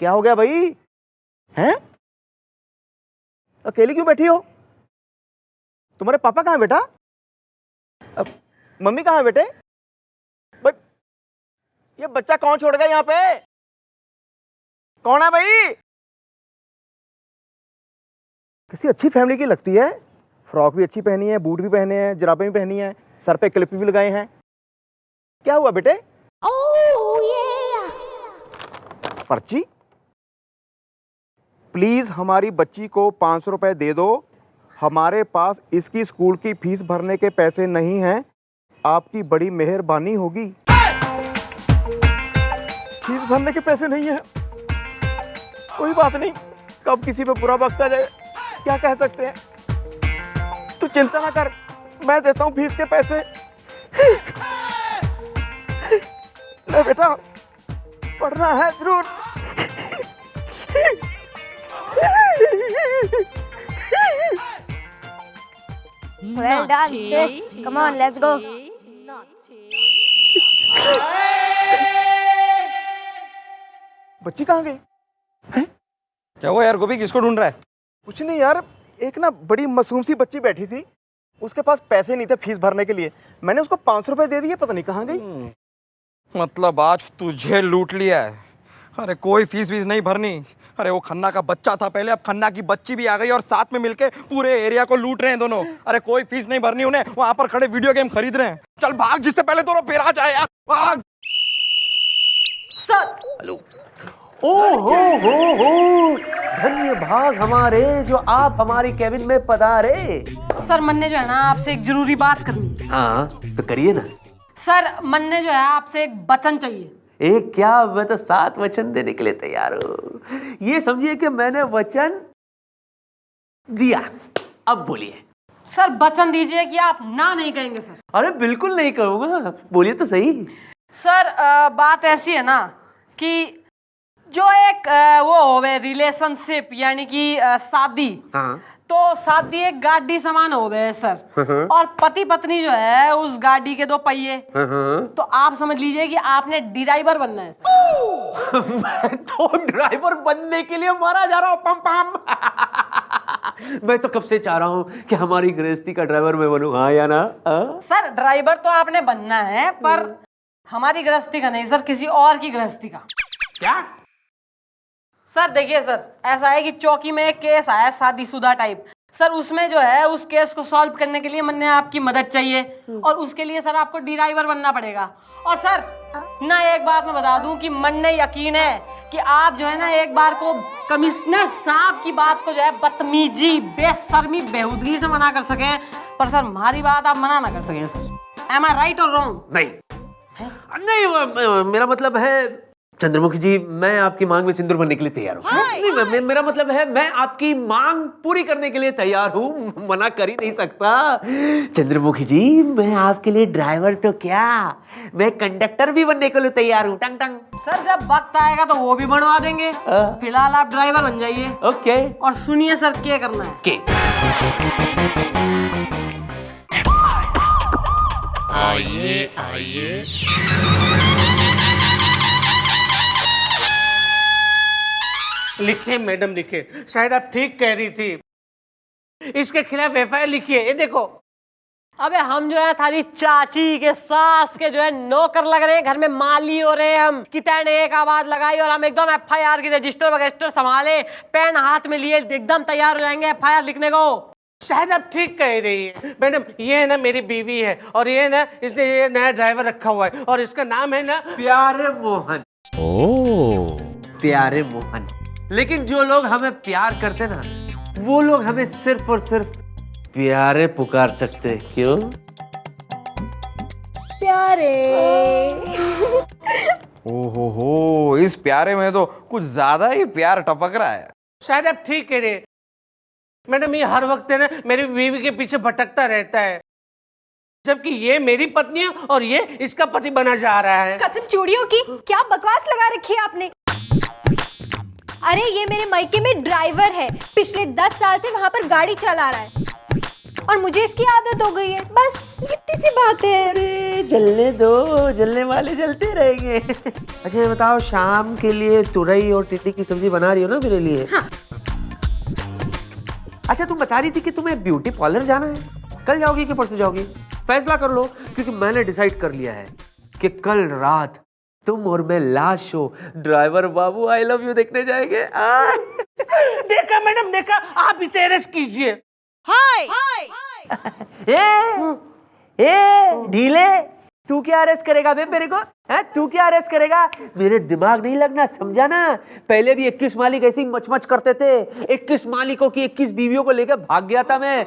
क्या हो गया भाई, हैं? अकेली क्यों बैठी हो? तुम्हारे पापा कहाँ है बेटा? मम्मी कहाँ है बेटे? भाई ये बच्चा कौन छोड़ गया यहाँ पे? कौन है भाई? किसी अच्छी फैमिली की लगती है, फ्रॉक भी अच्छी पहनी है, बूट भी पहने हैं, जुराबें भी पहनी है, सर पे क्लिप भी लगाए हैं। क्या हुआ बेटे? पर्ची? प्लीज हमारी बच्ची को 500 रुपए दे दो, हमारे पास इसकी स्कूल की फीस भरने के पैसे नहीं हैं, आपकी बड़ी मेहरबानी होगी। फीस भरने के पैसे नहीं है, कोई बात नहीं, कब किसी पे बुरा वक्त आ जाए क्या कह सकते हैं। तू चिंता ना कर, मैं देता हूँ फीस के पैसे। ले बेटा, पढ़ना है जरूर। Well done, sis. Come on, let's go. बच्ची कहाँ गई? क्या हुआ यार गोभी, किसको ढूंढ रहा है? कुछ नहीं यार, एक ना बड़ी मासूम सी बच्ची बैठी थी, उसके पास पैसे नहीं थे फीस भरने के लिए, मैंने उसको 500 रुपए दे दिए, पता नहीं कहाँ गई। मतलब आज तुझे लूट लिया है। अरे कोई फीस वीस नहीं भरनी, अरे वो खन्ना का बच्चा था पहले, अब खन्ना की बच्ची भी आ गई और साथ में मिलके पूरे एरिया को लूट रहे हैं दोनों। अरे कोई फीस नहीं भरनी उन्हें, वहां पर खड़े वीडियो गेम खरीद रहे हैं। चल भाग, जिससे पहले दोनों फिर आ जाए यार, भाग। Sir hello. हो धन्य भाग हमारे जो आप हमारी केबिन में पधारे। सर मन ने जो है ना आपसे एक जरूरी बात करनी है। हाँ तो करिए ना। सर मन ने जो है आपसे एक वचन चाहिए। एक क्या, मैं तो 7 वचन देने के लिए तैयार हूँ। ये समझिए कि मैंने वचन दिया। अब बोलिए। सर वचन दीजिए कि आप ना नहीं कहेंगे। सर अरे बिल्कुल नहीं कहूँगा, बोलिए तो सही। सर बात ऐसी है ना कि जो एक वो होवे रिलेशनशिप यानी कि शादी, हाँ तो शादी एक गाड़ी समान होवे सर, और पति पत्नी जो है उस गाड़ी के 2 पहिए। तो आप समझ लीजिए कि आपने ड्राइवर बनना है सर। मैं तो ड्राइवर बनने के लिए मारा जा रहा हूँ, पम पम। मैं तो कब से चाह रहा हूँ कि हमारी गृहस्थी का ड्राइवर मैं बनूं, हाँ या ना? सर ड्राइवर तो आपने बनना है, पर हमारी गृहस्थी का नहीं सर, किसी और की गृहस्थी का। क्या? सर देखिए सर, ऐसा है कि चौकी में एक केस आया शादीशुदा टाइप। सर उसमें जो है उस केस को सॉल्व करने के लिए मैंने आपकी मदद चाहिए, और उसके लिए सर आपको ड्राइवर बनना पड़ेगा। और सर ना एक बात मैं बता दूं कि मन ने यकीन है कि आप जो है ना एक बार को कमिश्नर साहब की बात को जो है बदतमीजी, बेशर्मी, बेहूदगी से मना कर सकें, पर सर हमारी बात आप मना ना कर सकें सर। एम आई राइट और रॉन्ग? नहीं, मेरा मतलब है चंद्रमुखी जी, मैं आपकी मांग में सिंदूर भरने के लिए तैयार हूँ। मेरा मतलब है मैं आपकी मांग पूरी करने के लिए तैयार हूँ, मना कर ही नहीं सकता। चंद्रमुखी जी, मैं आपके लिए ड्राइवर तो क्या, मैं कंडक्टर भी बनने के लिए तैयार हूँ। टंग टंग। सर जब वक्त आएगा तो वो भी बनवा देंगे, फिलहाल आप ड्राइवर बन जाइए। ओके। और सुनिए सर क्या करना है। के आइए लिखे मैडम लिखे, शायद आप ठीक कह रही थी। इसके खिलाफ FIR लिखिए। ये देखो। अबे हम जो है थारी चाची के सास के जो है नौकर लग रहे हैं, घर में माली हो रहे हैं हम। कितने ने एक आवाज लगाई और हम एकदम FIR की रजिस्टर संभाले, पेन हाथ में लिए एकदम तैयार हो जाएंगे FIR लिखने को। शायद आप ठीक कह रही है मैडम। ये है ना मेरी बीवी है, और ये ना इसने ये नया ड्राइवर रखा हुआ है, और इसका नाम है ना प्यारे मोहन। प्यारे मोहन। लेकिन जो लोग हमें प्यार करते ना, वो लोग हमें सिर्फ और सिर्फ प्यारे पुकार सकते हैं। क्यों? प्यारे। ओहो, इस प्यारे में तो कुछ ज्यादा ही प्यार टपक रहा है। शायद आप ठीक कह रहे हैं मैडम। ये हर वक्त है ना मेरी बीवी के पीछे भटकता रहता है, जबकि ये मेरी पत्नी है और ये इसका पति बना जा रहा है। कसम चूड़ियों की, क्या बकवास लगा रखी है आपने। अरे ये मेरे मायके में ड्राइवर है, पिछले 10 साल से वहां पर गाड़ी चला रहा है, और मुझे इसकी आदत हो गई है। बस इतनी सी बात है। अरे जलने दो, जलने वाले जलते रहेंगे। अच्छा ये बताओ, शाम के लिए तुरई और टिंडी की सब्जी बना रही हो ना मेरे लिए? हाँ। अच्छा तुम बता रही थी कि तुम्हें ब्यूटी पार्लर जाना है, कल जाओगी कि परसों जाओगी? फैसला कर लो, क्योंकि मैंने डिसाइड कर लिया है कि कल रात तुम और मैं last show driver Babu I love you देखने जाएंगे। देखा मैडम, देखा। आप इसे अरेस्ट कीजिए। ए ढीले, तू क्या अरेस्ट करेगा बे मेरे को? है तू क्या अरेस्ट करेगा? मेरे दिमाग नहीं लगना, समझा ना? पहले भी 21 मालिक ऐसे ही मचमच करते थे। 21 मालिकों की 21 बीवियों को लेकर भाग गया था मैं।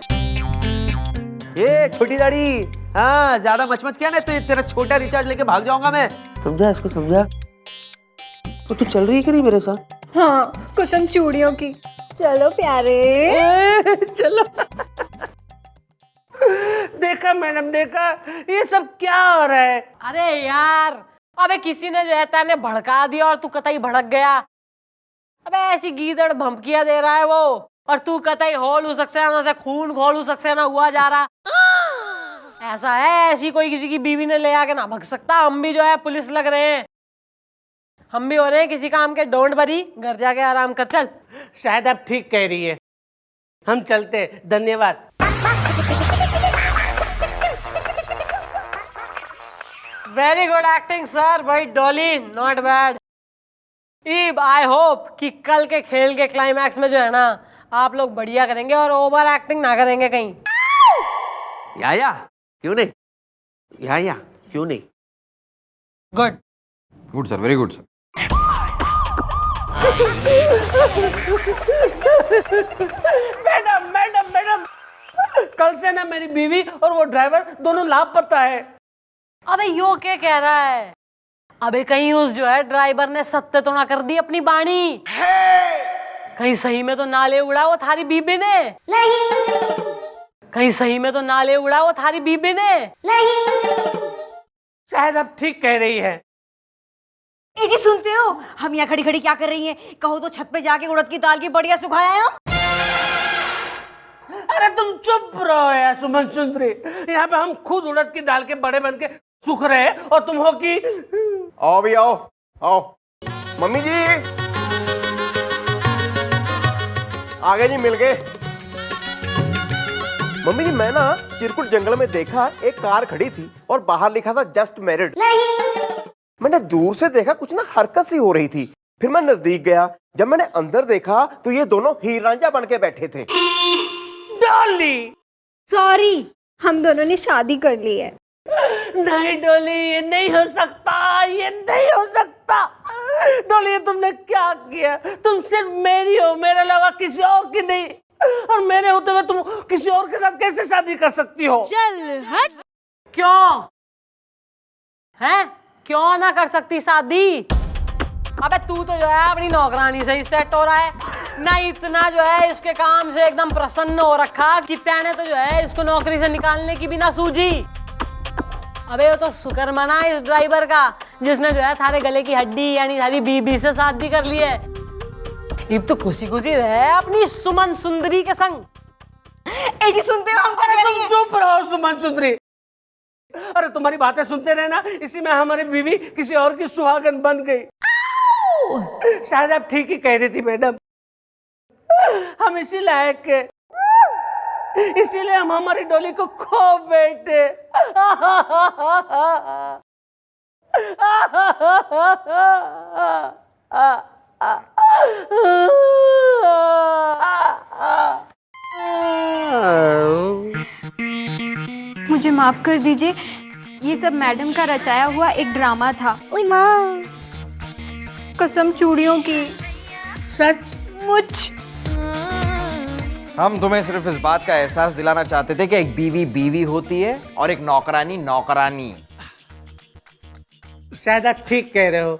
ये छोटी दाढ़ी, हाँ ज्यादा मचमच किया ना तो तेरा छोटा रिचार्ज लेके भाग जाऊंगा मैं। समझा इसको, समझा? तो तू चल रही है कि नहीं मेरे साथ? हाँ कसम चूड़ियों की। चलो प्यारे। चलो। देखा मैडम, देखा ये सब क्या हो रहा है? अरे यार, अबे किसी ने जो है तेने भड़का दिया और तू कतई भड़क गया। अबे ऐसी गीदड़ भमकिया दे रहा है वो, और तू कतई होल हो सक्सेना से खून घोल हो सक्सेना हुआ जा रहा। ऐसा है, ऐसी कोई किसी की बीवी ने ले आके ना भग सकता। हम भी जो है पुलिस लग रहे हैं, हम भी हो रहे हैं किसी काम के। डोंट वरी, घर जाके आराम कर। चल। शायद आप ठीक कह रही है, हम चलते। धन्यवाद। वेरी गुड एक्टिंग सर, भाई Dolly, not bad. Ib I hope कि कल के खेल के क्लाइमैक्स में जो है ना आप लोग बढ़िया करेंगे और ओवर एक्टिंग ना करेंगे कहीं। या क्यों नहीं, या क्यों नहीं। Good good sir, very good sir. Madam madam madam, कल से ना मेरी बीवी और वो ड्राइवर दोनों लापता है। अबे यो क्या कह रहा है? अबे कहीं उस जो है ड्राइवर ने सत्य तो ना कर दी अपनी बाणी? कहीं सही में तो नाले उड़ा वो थारी बीबी ने? नहीं। कहीं सही में तो नाले उड़ा वो थारी बीबी ने? नहीं। शायद अब ठीक कह रही है। ए जी सुनते हो, हम यहाँ खड़ी खड़ी क्या कर रही हैं? कहो तो छत पे जाके उड़द की दाल की बढ़िया सुखाया है हम। अरे तुम चुप रहो यार सुमन सुंदरी, यहाँ पे हम खुद उड़द की दाल के बड़े बन के सूख रहे हैं और तुम हो कि। आओ भी आओ, आओ मम्मी जी आ गए जी, मिल गए। मम्मी जी मैं ना चिरकुट जंगल में देखा एक कार खड़ी थी और बाहर लिखा था जस्ट मैरिड। मैंने दूर से देखा कुछ ना हरकत सी हो रही थी, फिर मैं नजदीक गया, जब मैंने अंदर देखा तो ये दोनों हीर रांझा बन के बैठे थे। डॉली सॉरी, हम दोनों ने शादी कर ली है। नहीं डॉली, ये नहीं हो सकता, ये नहीं हो सकता। डॉली ये तुमने क्या किया? तुम सिर्फ मेरी हो, मेरे अलावा किसी और की नहीं, और मेरे होते हुए तुम किसी और के साथ कैसे शादी कर सकती हो? चल हट। क्यों हैं? क्यों ना कर सकती शादी? अबे तू तो जो है अपनी नौकरानी से ही सेट हो रहा है ना, इतना जो है इसके काम से एकदम प्रसन्न हो रखा कि तेने तो जो है इसको नौकरी से निकालने की भी ना सूझी। अबे वो तो शुक्र मना इस ड्राइवर का जिसने जो है थारे गले की हड्डी यानी थारी बीबी से शादी कर ली है। अब तो खुशी खुशी रहे अपनी सुमन सुंदरी के संग। ए जी सुनते हो, हम क्या कह रही हैं? चुप रहो सुमन सुंदरी। अरे तुम्हारी बातें सुनते रहे ना, इसी में हमारी बीवी किसी और की सुहागन बन गई। शायद आप ठीक ही कह रही थी मैडम, हम इसी लायक के, इसीलिए हम हमारी डोली को खो बैठे। मुझे माफ कर दीजिए, ये सब मैडम का रचाया हुआ एक ड्रामा था। ओए माँ, कसम चूड़ियों की, सचमुच। हम तुम्हें सिर्फ इस बात का एहसास दिलाना चाहते थे कि एक बीवी बीवी होती है और एक नौकरानी नौकरानी। शायद आप ठीक कह रहे हो,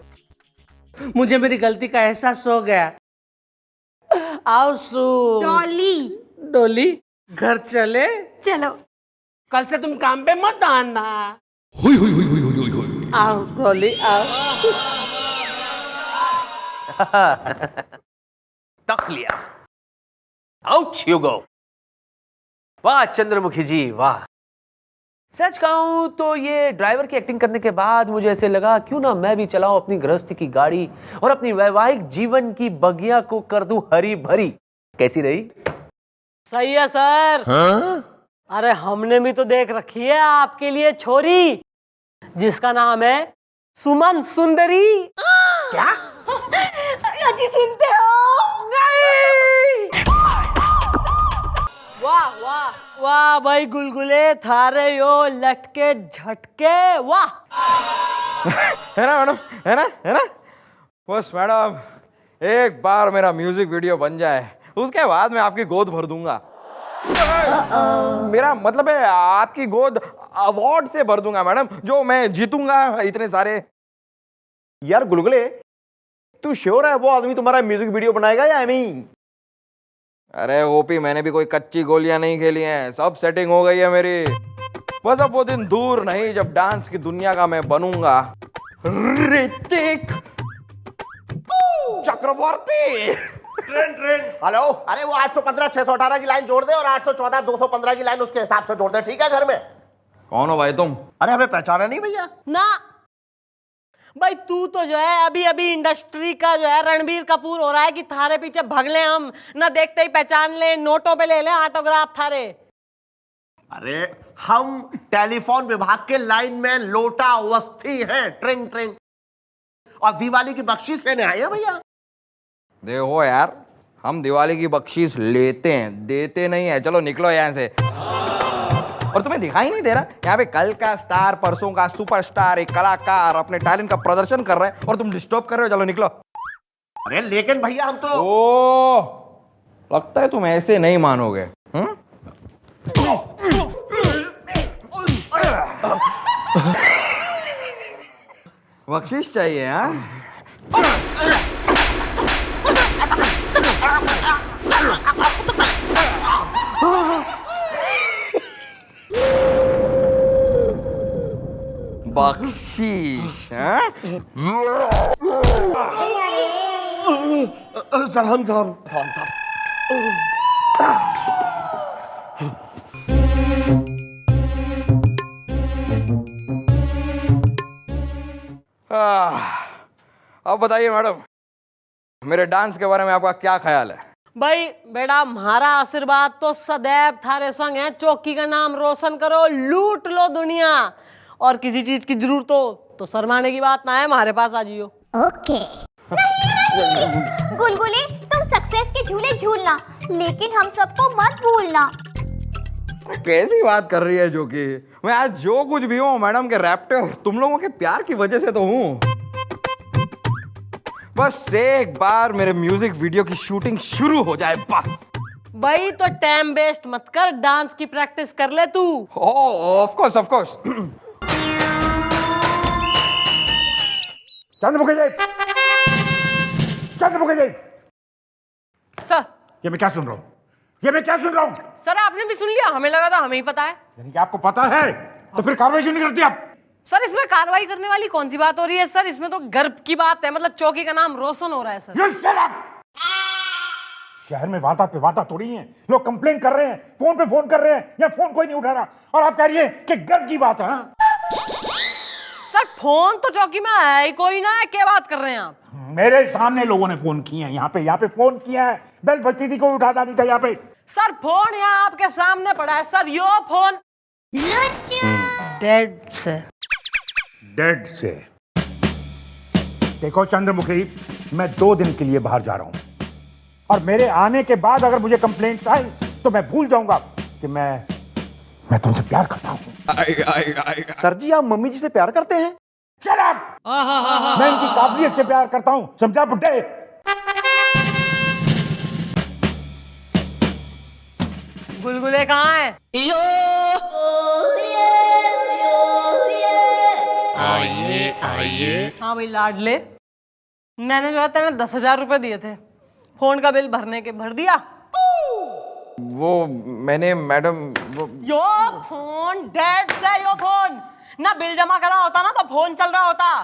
मुझे मेरी गलती का एहसास हो गया। आओ सू डॉली, डोली घर चले। चलो। कल से तुम काम पे मत आना। आओ डोली आओ। तक लिया। Out you go. वाह चंद्रमुखी जी वाह। सच कहूं तो ये ड्राइवर की एक्टिंग करने के बाद मुझे ऐसे लगा क्यों ना मैं भी चलाऊं अपनी गृहस्थी की गाड़ी और अपनी वैवाहिक जीवन की बगिया को कर दूं हरी भरी। कैसी रही? सही है सर। अरे हमने भी तो देख रखी है आपके लिए छोरी जिसका नाम है सुमन सुंदरी। क्या? अजी सुनते हो? नहीं। वाह वाह वाह भाई गुलगुले थारे यो लटके झटके वाह। है ना मैडम, है ना, है ना? बस मैडम एक बार मेरा म्यूजिक वीडियो बन जाए उसके बाद मैं आपकी गोद भर दूंगा। मेरा मतलब है आपकी गोद अवार्ड से भर दूंगा मैडम, जो मैं जीतूंगा इतने सारे। यार गुलगुले, तू श्योर है वो आदमी तुम्हारा म्यूजिक वीडियो बनाएगा या नहीं? अरे ओपी, मैंने भी कोई कच्ची गोलियां नहीं खेली हैं, सब सेटिंग हो गई है मेरी। बस अब वो दिन दूर नहीं जब डांस की दुनिया का मैं बनूंगा ऋतिक चक्रवर्ती। हेलो, अरे वो 815 618 की लाइन जोड़ दे और 814 215 की लाइन उसके हिसाब से जोड़ दे, ठीक है? घर में कौन हो भाई तुम? अरे हमें पहचाना नहीं भैया? ना भाई तू तो जो है अभी अभी इंडस्ट्री का जो है रणबीर कपूर हो रहा है कि थारे पीछे भाग ले हम ना, देखते ही पहचान ले, नोटों पे ले ले ऑटोग्राफ थारे। अरे हम टेलीफोन विभाग के लाइन में लोटा अवस्थी हैं, ट्रिंग ट्रिंग। और दिवाली की बख्शीश लेने आए हैं भैया। देखो यार, हम दिवाली की बख्शीश लेते हैं, देते नहीं है। चलो निकलो यहाँ से। और तुम्हें दिखाई नहीं दे रहा यहाँ पे कल का स्टार, परसों का सुपरस्टार, एक कलाकार अपने टैलेंट का प्रदर्शन कर रहे हैं और तुम डिस्टर्ब कर रहे हो। चलो निकलो। अरे लेकिन भैया हम तो ओ, लगता है तुम ऐसे नहीं मानोगे। बख्शीश चाहिए? हाँ, बख्शीश? हाँ? सलाम साहब। अब बताइए मैडम, मेरे डांस के बारे में आपका क्या ख्याल है? भाई बेटा, हमारा आशीर्वाद तो सदैव थारे संग है। चौकी का नाम रोशन करो, लूट लो दुनिया, और किसी चीज की जरूरत हो तो शर्माने की बात ना है, हमारे पास आ जियो। ओके। गुलगुले, तुम सक्सेस के झूले झूलना, लेकिन हम सबको मत भूलना। कैसी बात कर रही है जो कि मैं आज जो कुछ भी हूँ मैडम के रैप्टर तुम लोगों के प्यार की वजह से तो हूँ। बस एक बार मेरे म्यूजिक वीडियो की शूटिंग शुरू हो जाए बस। भाई तो टाइम वेस्ट मत कर, डांस की प्रैक्टिस कर ले तू। Of course of course. Chandramukhi ji, Chandramukhi ji, sir, ये मैं क्या सुन रहा हूँ? ये मैं क्या सुन रहा हूँ? सर आपने भी सुन लिया? हमें लगा था हमें ही पता है। यानी कि आपको पता है तो फिर कार्रवाई क्यों नहीं करती आप? सर इसमें कार्रवाई करने वाली कौन सी बात हो रही है सर? इसमें तो गर्व की बात है, मतलब चौकी का नाम रोशन हो रहा है सर। You shut up! शहर में वारदात पे वारदात हो रही है, लोग कंप्लेन कर रहे हैं, फोन पे फोन कर रहे हैं, या फोन कोई नहीं उठा रहा, और आप कह रही है कि गर्व की बात है। हाँ? सर फोन तो चौकी में है ही कोई ना, क्या बात कर रहे हैं आप? मेरे सामने लोगों ने फोन किए हैं, यहाँ पे फोन किया है, बेल बजती थी, कोई उठाता नहीं था यहाँ पे। सर फोन यहाँ आपके सामने पड़ा है सर, यो फोन डेड से। देखो चंद्रमुखी, मैं 2 दिन के लिए बाहर जा रहा हूँ, और मेरे आने के बाद अगर मुझे कंप्लेंट आई तो मैं भूल जाऊंगा कि मैं तुमसे प्यार करता हूँ। सर जी, आप मम्मी जी से प्यार करते हैं? Shut up! मैं इनकी काबिलियत से प्यार करता हूँ, समझा बुड्ढे? गुलगुले कहाँ है? आइए। हाँ भाई लाडले, मैंने जो है तेरे 10,000 रुपए दिए थे, फोन का बिल भरने के, भर दिया? वो मैंने मैडम यो फोन डेड से, यो फोन ना बिल जमा करा होता ना तो फोन चल रहा होता।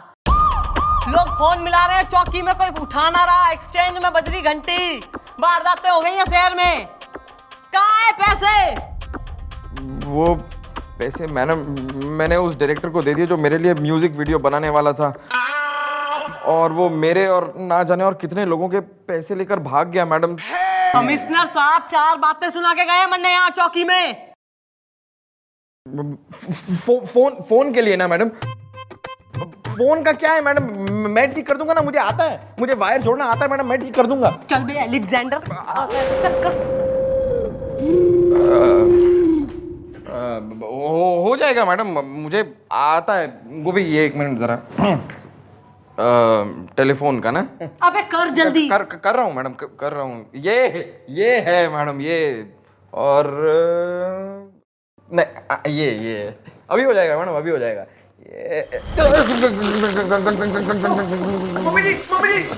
लोग फोन मिला रहे हैं चौकी में, कोई उठा ना रहा, एक्सचेंज में बज रही घंटी, वारदातें हो गई हैं शहर में। कहाँ है पैसे? वो पैसे मैंने उस डायरेक्टर को दे दिए जो मेरे लिए म्यूजिक वीडियो बनाने वाला था, और वो मेरे और ना जाने और कितने लोगों के पैसे लेकर भाग गया मैडम। कमिश्नर साहब 4 बातें सुना के गए मन्ने यहाँ चौकी में। फोन के लिए ना मैडम, फोन का क्या है मैडम, मैं ठीक कर दूंगा ना, मुझे आता है, मुझे वायर जोड़ना आता है मैडम, मैं ठीक कर दूंगा। चल बे अलेक्जेंडर, चक्कर हो जाएगा मैडम, मुझे आता है। गोभी ये 1 मिनट जरा, टेलीफोन का ना। अबे कर जल्दी। कर रहा हूँ मैडम, कर रहा हूँ। ये है मैडम, ये, और नहीं ये अभी हो जाएगा मैडम, अभी हो जाएगा। मम्मी जी,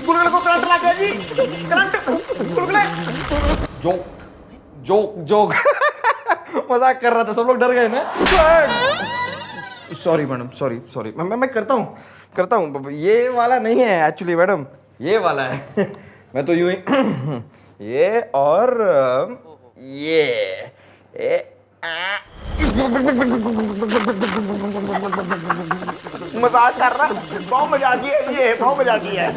गुलगुले को करंट लग गया जी, करंट, गुलगुले। जोक मजाक कर रहा था, सब लोग डर गए ना। Sorry madam, sorry. मैं करता हूँ। ये वाला नहीं है एक्चुअली मैडम, ये वाला है। मैं तो यूं ही ये और ये मजाक कर रहा, बहुत मजाकी है ये, बहुत मजाकी है।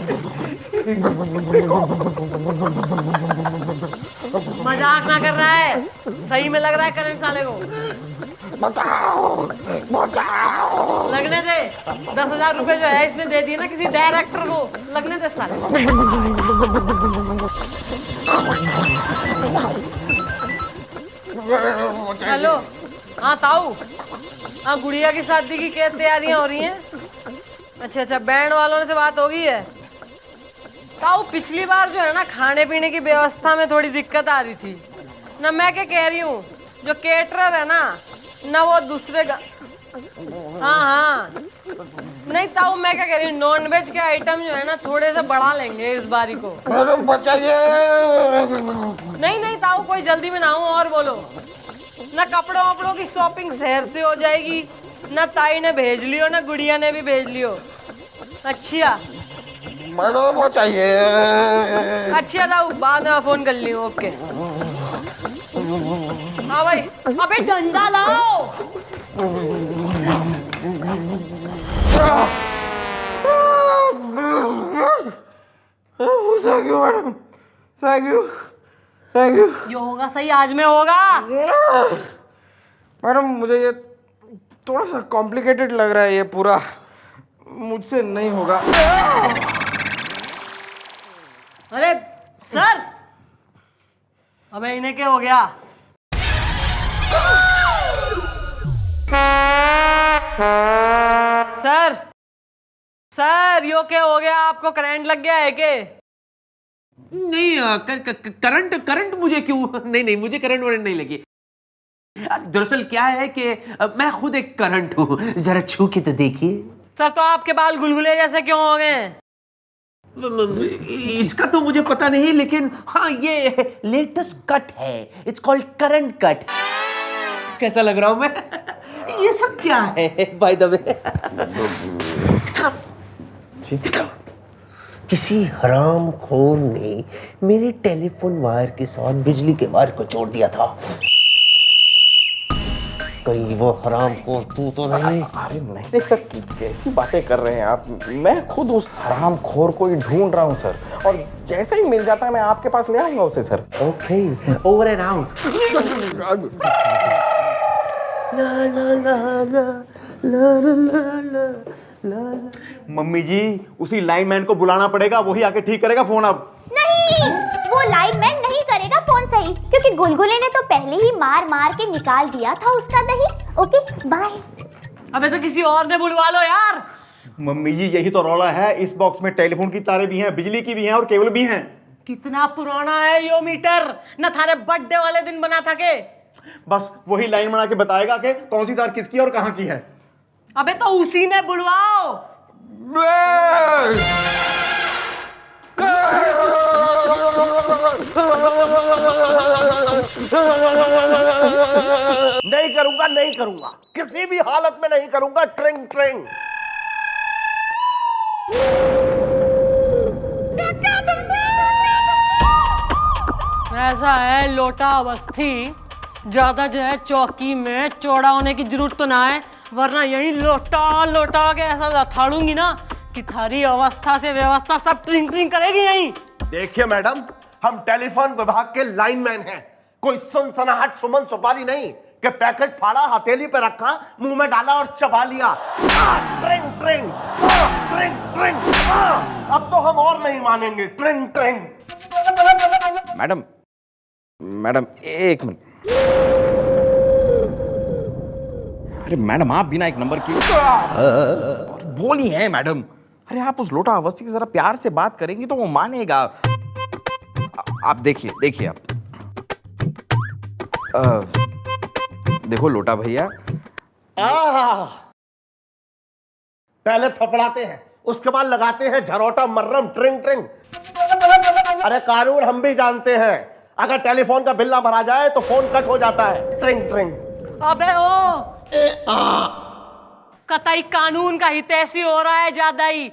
मजाक ना कर रहा है, सही में लग रहा है करंट साले को। लगने दे। 10,000 रुपए जो है इसने दे दिए ना किसी डायरेक्टर को, लगने दे साले। हेलो, हाँ ताऊ, हाँ गुड़िया की शादी की क्या तैयारियां हो रही हैं? अच्छा, बैंड वालों से बात हो गई है? ताऊ पिछली बार जो है ना खाने पीने की व्यवस्था में थोड़ी दिक्कत आ रही थी ना। मैं क्या कह रही हूँ, जो केटरर है ना वो दूसरे हाँ नहीं ताऊ, मैं क्या कह रही हूँ, नॉनवेज के आइटम जो है ना थोड़े से बढ़ा लेंगे इस बारी को। नहीं ताऊ, कोई जल्दी में ना हो। और बोलो ना, कपड़ों वपड़ों की शॉपिंग शहर से हो जाएगी ना। ताई ने भेज लियो ना गुड़िया ने भी भेज लियो। अच्छा अच्छा ताऊ, बाद में फोन कर लियो। ओके हाँ भाई। अबे डंडा लाओ। Thank you madam, thank you. ये होगा सही, आज में होगा। मैडम मुझे ये थोड़ा सा कॉम्प्लिकेटेड लग रहा है, ये पूरा मुझसे नहीं होगा। अरे सर, अबे इन्हें क्या हो गया? सर यो क्या हो गया? आपको करंट लग गया है के? नहीं, करंट मुझे क्यों? नहीं, मुझे करंट वरंट नहीं लगी। दरअसल क्या है कि मैं खुद एक करंट हूँ, जरा छू के तो देखिए। सर तो आपके बाल गुलगुले जैसे क्यों हो गए? इसका तो मुझे पता नहीं, लेकिन हाँ ये लेटेस्ट कट है, इट्स कॉल्ड करंट कट। कैसा लग रहा हूं मैं? ये सब क्या है बाय द वे? किसी हरामखोर ने मेरे टेलीफोन वायर के साथ बिजली के वायर को जोड़ दिया था। कहीं वो हरामखोर तू तो नहीं? अरे नहीं सर, कैसी बातें कर रहे हैं आप? मैं खुद उस हरामखोर को ही ढूंढ रहा हूँ सर, और जैसे ही मिल जाता है मैं आपके पास ले आऊंगा उसे sir. Okay, over and out. Mummy जी, उसी लाइनमैन को बुलाना पड़ेगा, वही आके ठीक करेगा फोन। अब नहीं, वो लाइनमैन नहीं करेगा फोन सही, क्योंकि गुलगुले ने तो पहले ही मार के निकाल दिया था उसका दही। Okay bye. अबे तो किसी और ने बुलवा लो यार। मम्मी जी, यही तो रौला है। इस बॉक्स में टेलीफोन की तारें भी हैं, बिजली की भी हैं और केबल भी हैं। कितना पुराना है यो मीटर? न थारे बर्थडे वाले दिन बना था के? बस वही लाइन बना के बताएगा कि कौन सी तार किसकी और कहाँ की है। अबे तो उसी ने बुलवाओ। नहीं करूंगा, किसी भी हालत में नहीं करूंगा। ट्रिंग ट्रिंग। ऐसा है लोटा अवस्थी, ज्यादा जो है चौकी में चौड़ा होने की जरूरत तो ना है, वरना यही लोटा के ऐसा लथाड़ूंगी ना कि थारी अवस्था से व्यवस्था सब ट्रिंग ट्रिंग करेगी यही। देखिए मैडम, हम टेलीफोन विभाग के लाइनमैन हैं, कोई सनसनाहट सुमन सुपारी नहीं कि पैकेट फाड़ा, हथेली पे रखा, मुंह में डाला और चबा लिया। ट्रिंग ट्रिंग, ट्रिंग ट्रिंग। अब तो हम और नहीं मानेंगे। ट्रिंग ट्रिंग। मैडम एक मिनट। अरे मैडम, आप बिना एक नंबर की बोली है मैडम। अरे आप उस लोटा अवस्थी से जरा प्यार से बात करेंगी तो वो मानेगा। आप देखिए आप देखो लोटा भैया। पहले थपड़ाते हैं, उसके बाद लगाते हैं झरोटा मर्रम। ट्रिंग ट्रिंग। अरे कानून हम भी जानते हैं, अगर टेलीफोन का बिल ना भरा जाए तो फोन कट हो जाता है। ट्रिंग ट्रिंग। अबे ओ कतई कानून का हितैषी हो रहा है ज्यादा ही।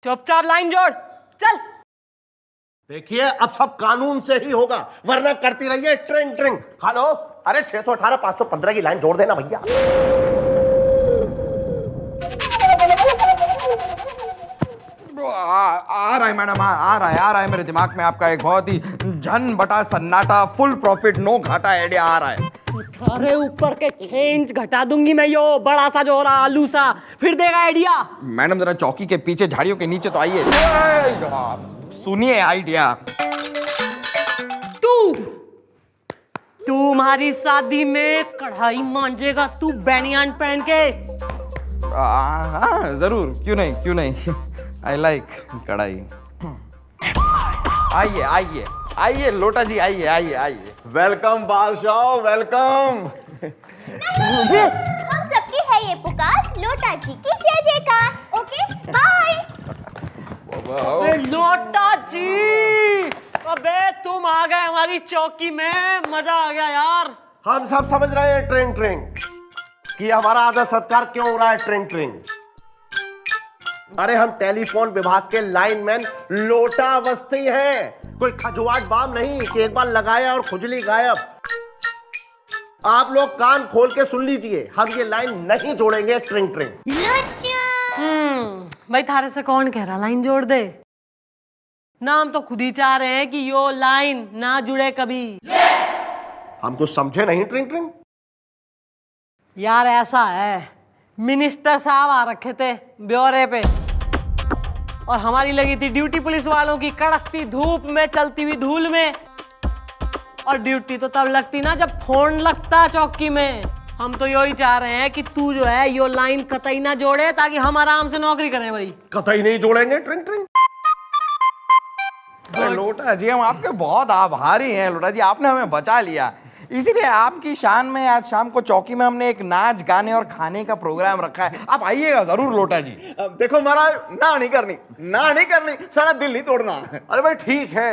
चुपचाप लाइन जोड़, चल। देखिए, अब सब कानून से ही होगा, वरना करती रहिए ट्रिंग ट्रिंग। हेलो, अरे 618 515 की लाइन जोड़ देना भैया। आ रहा है मैडम, आ रहा है मेरे दिमाग में आपका एक बहुत ही झन बटा सन्नाटा, फुल प्रॉफिट नो घाटा आइडिया आ रहा है। थारे ऊपर के 6 इंच घटा दूंगी मैं, यो बड़ा सा जो हो रहा आलू सा, फिर देगा आइडिया। मैडम जरा चौकी के पीछे झाड़ियों के नीचे तो आइए, सुनिए आइडिया। तुम्हारी शादी में कढ़ाई मांजेगा तू बैनियान पहन के। हाँ जरूर, क्यों नहीं आई लाइक कढ़ाई। आइए आइए आइए लोटा जी, आइए आइए आइए। वेलकम बादशाह, वेलकम। हम सबकी है ये पुकार, लोटा जी की जय जयकार। Okay bye. अबे लोटा जी, अबे तुम आ गए हमारी चौकी में, मजा आ गया यार। हम सब समझ रहे हैं ट्रिंग ट्रिंग कि हमारा आदर सत्कार क्यों हो रहा है ट्रिंग ट्रिंग। अरे हम टेलीफोन विभाग के लाइनमैन लोटा अवस्थी हैं, कोई खजुआट बाम नहीं कि एक बार लगाया और खुजली गायब। आप लोग कान खोल के सुन लीजिए, हम ये लाइन नहीं जोड़ेंगे ट्रिंग ट्रिंग। भाई थारे से कौन कह रहा लाइन जोड़ दे? नाम तो खुद ही चाह रहे हैं कि यो लाइन ना जुड़े कभी। हम कुछ समझे नहीं ट्रिंग ट्रिंग। यार ऐसा है, मिनिस्टर साहब आ रखे थे ब्यौरे पे और हमारी लगी थी ड्यूटी पुलिस वालों की कड़कती धूप में चलती हुई धूल में। और ड्यूटी तो तब लगती ना जब फोन लगता चौकी में। हम तो यही चाह रहे हैं कि तू जो है यो लाइन कतई ना जोड़े ताकि हम आराम से नौकरी करें भाई। कतई नहीं जोड़ेंगे ट्रिंग ट्रिंग। अरे लोटा जी, हम आपके बहुत आभारी हैं लोटा जी, आपने हमें बचा लिया। इसीलिए आपकी शान में आज शाम को चौकी में हमने एक नाच गाने और खाने का प्रोग्राम रखा है, आप आइएगा जरूर लोटा जी। देखो महाराज, ना नहीं करनी, सारा दिल नहीं तोड़ना। अरे भाई ठीक है,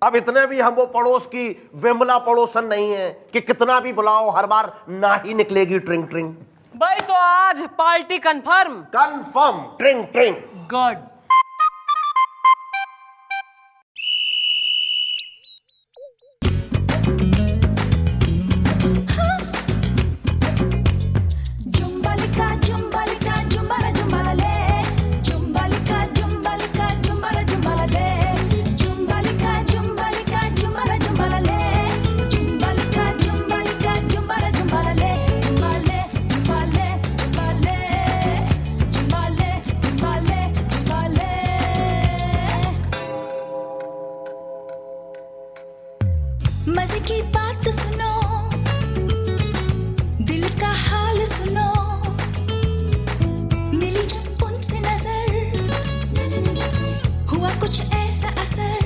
अब इतने भी हम वो पड़ोस की विमला पड़ोसन नहीं है कि कितना भी बुलाओ हर बार ना ही निकलेगी ट्रिंग ट्रिंग। भाई तो आज पार्टी कंफर्म ट्रिंग ट्रिंग। गुड। मजे की बात सुनो, दिल का हाल सुनो, मिली जब उनसे नजर, हुआ कुछ ऐसा असर,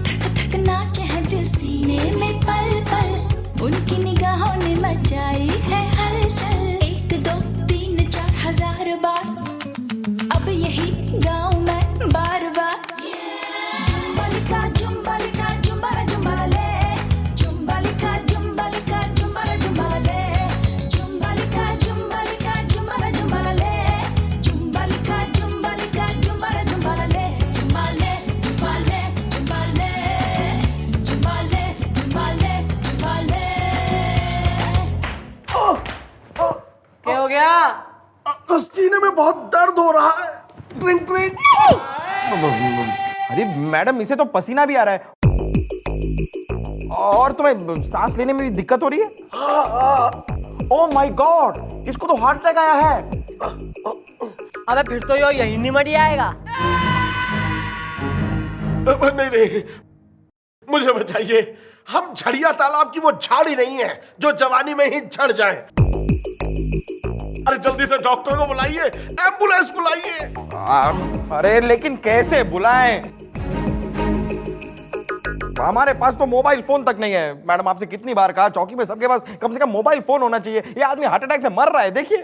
धक धक नाचे है दिल सीने में पल पल, उनकी निगाहों ने मचाई है हलचल। 1 2 3 4 हजार बार, अब यही गाऊं मैं बार बार। क्या हो गया? सीने में बहुत दर्द हो रहा है ट्रिंग ट्रिंग। अरे मैडम, इसे तो पसीना भी आ रहा है और तुम्हें सांस लेने में भी दिक्कत हो रही है। ओह माय गॉड, इसको तो हार्ट अटैक आया है। अबे फिर तो यो यही निमट आएगा। नहीं, मुझे बचाइए। हम झड़िया तालाब की वो झाड़ी नहीं है जो जवानी में ही झड़ जाए। अरे जल्दी से डॉक्टर को बुलाइए, एम्बुलेंस बुलाइए। अरे लेकिन कैसे बुलाएं? हमारे पास तो मोबाइल फोन तक नहीं है। मैडम, आपसे कितनी बार कहा, चौकी में सबके पास कम से कम मोबाइल फोन होना चाहिए। ये आदमी हार्ट अटैक से मर रहा है, देखिए।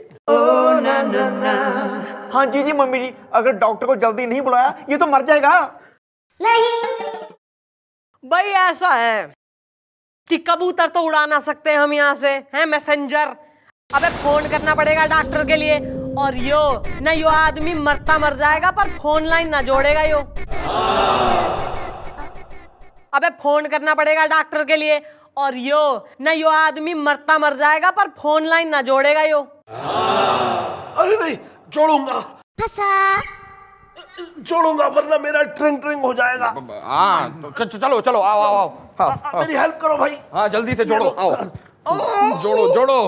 हाँ जी मम्मी जी, अगर डॉक्टर को जल्दी नहीं बुलाया ये तो मर जाएगा। भाई ऐसा है कि कबूतर तो उड़ा ना सकते हम यहाँ से, हैं मैसेंजर। अबे फोन करना पड़ेगा डॉक्टर के लिए, और यो आदमी मरता मर जाएगा पर फोन लाइन ना जोड़ेगा यो। अबे फोन करना पड़ेगा डॉक्टर के लिए, और यो आदमी मरता मर जाएगा पर फोन लाइन ना जोड़ेगा यो। अरे नहीं, जोड़ूंगा वरना मेरा ट्रिंग ट्रिंग हो जाएगा। हाँ तो चलो आओ। मेरी हेल्प करो भाई। हाँ जल्दी से जोड़ो, आओ जोड़ो जोड़ो।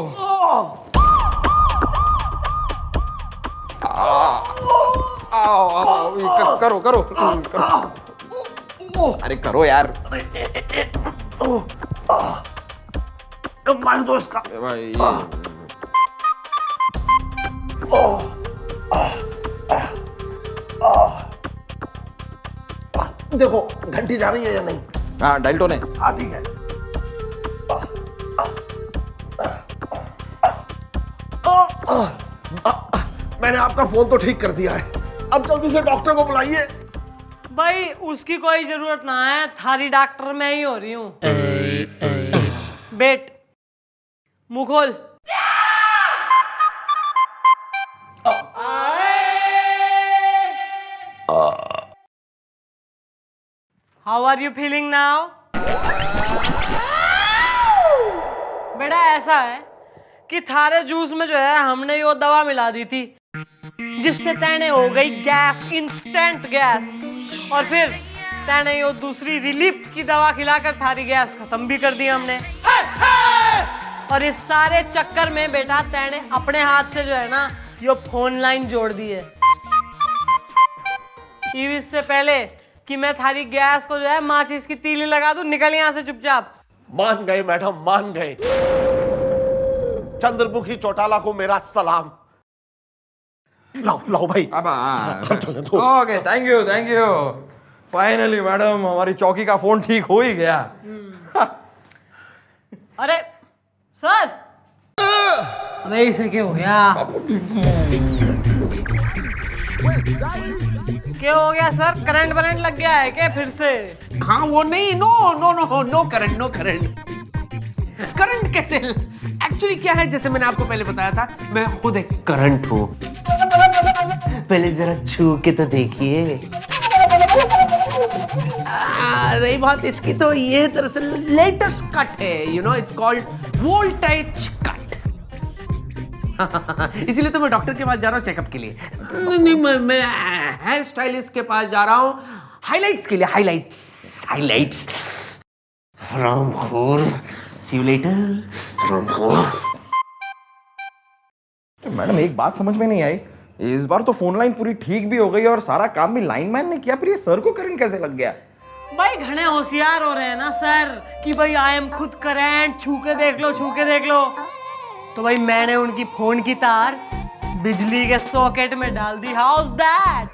आओ आओ, करो करो करो। अरे करो यार। मार दो इसका भाई। देखो घंटी जा रही है या नहीं? हाँ डाइल्टो ने। हाँ ठीक है। मैंने आपका फोन तो ठीक कर दिया है, अब जल्दी से डॉक्टर को बुलाइए। भाई उसकी कोई जरूरत ना है, थारी डॉक्टर मैं ही हो रही हूँ। बेट मुंह खोल। How are you feeling now? बेटा ऐसा है कि थारे जूस में जो है हमने यो दवा मिला दी थी जिससे तैने हो गई गैस, इंस्टेंट गैस, और फिर तैने यो दूसरी रिलीफ की दवा खिलाकर थारी गैस खत्म भी कर दी हमने। और इस सारे चक्कर में बेटा तैने अपने हाथ से जो है ना यो फोन लाइन जोड़ दी है। इससे पहले कि मैं थारी गैस को जो है माचिस की तीली लगा दूं, निकल यहां से चुपचाप। मान गए मैडम, मान गए। चंद्रमुखी चौटाला को मेरा सलाम। लाओ लाओ भाई। अब okay, thank you thank you. Finally madam हमारी चौकी का फोन ठीक हो ही गया। अरे सर, अरे इसे क्या हो गया? क्या हो गया सर? करंट वरंट लग गया है क्या फिर से? हाँ वो नहीं, no no no no current, no current. Current कैसे? एक्चुअली क्या है, जैसे मैंने आपको पहले बताया था, मैं खुद एक करंट हूँ। पहले जरा छू के तो देखिए। रही बात इसकी, तो ये दरअसल लेटेस्ट कट है, you know, it's called voltage cut. इसीलिए तो मैं डॉक्टर के पास जा रहा हूँ चेकअप के लिए। नहीं, मैं हेयर स्टाइलिस्ट के पास जा रहा हूँ हाइलाइट्स के लिए। Highlights. Ramkhor, see you later, Ramkhor. Madam एक बात समझ में नहीं आई, इस बार तो फोन लाइन पूरी ठीक भी हो गई और सारा काम भी लाइनमैन ने किया, फिर ये सर को करंट कैसे लग गया? भाई घने होशियार हो रहे हैं ना सर कि भाई आई एम खुद करंट, छू के देख लो, छू के देख लो। तो भाई मैंने उनकी फोन की तार बिजली के सॉकेट में डाल दी। House that?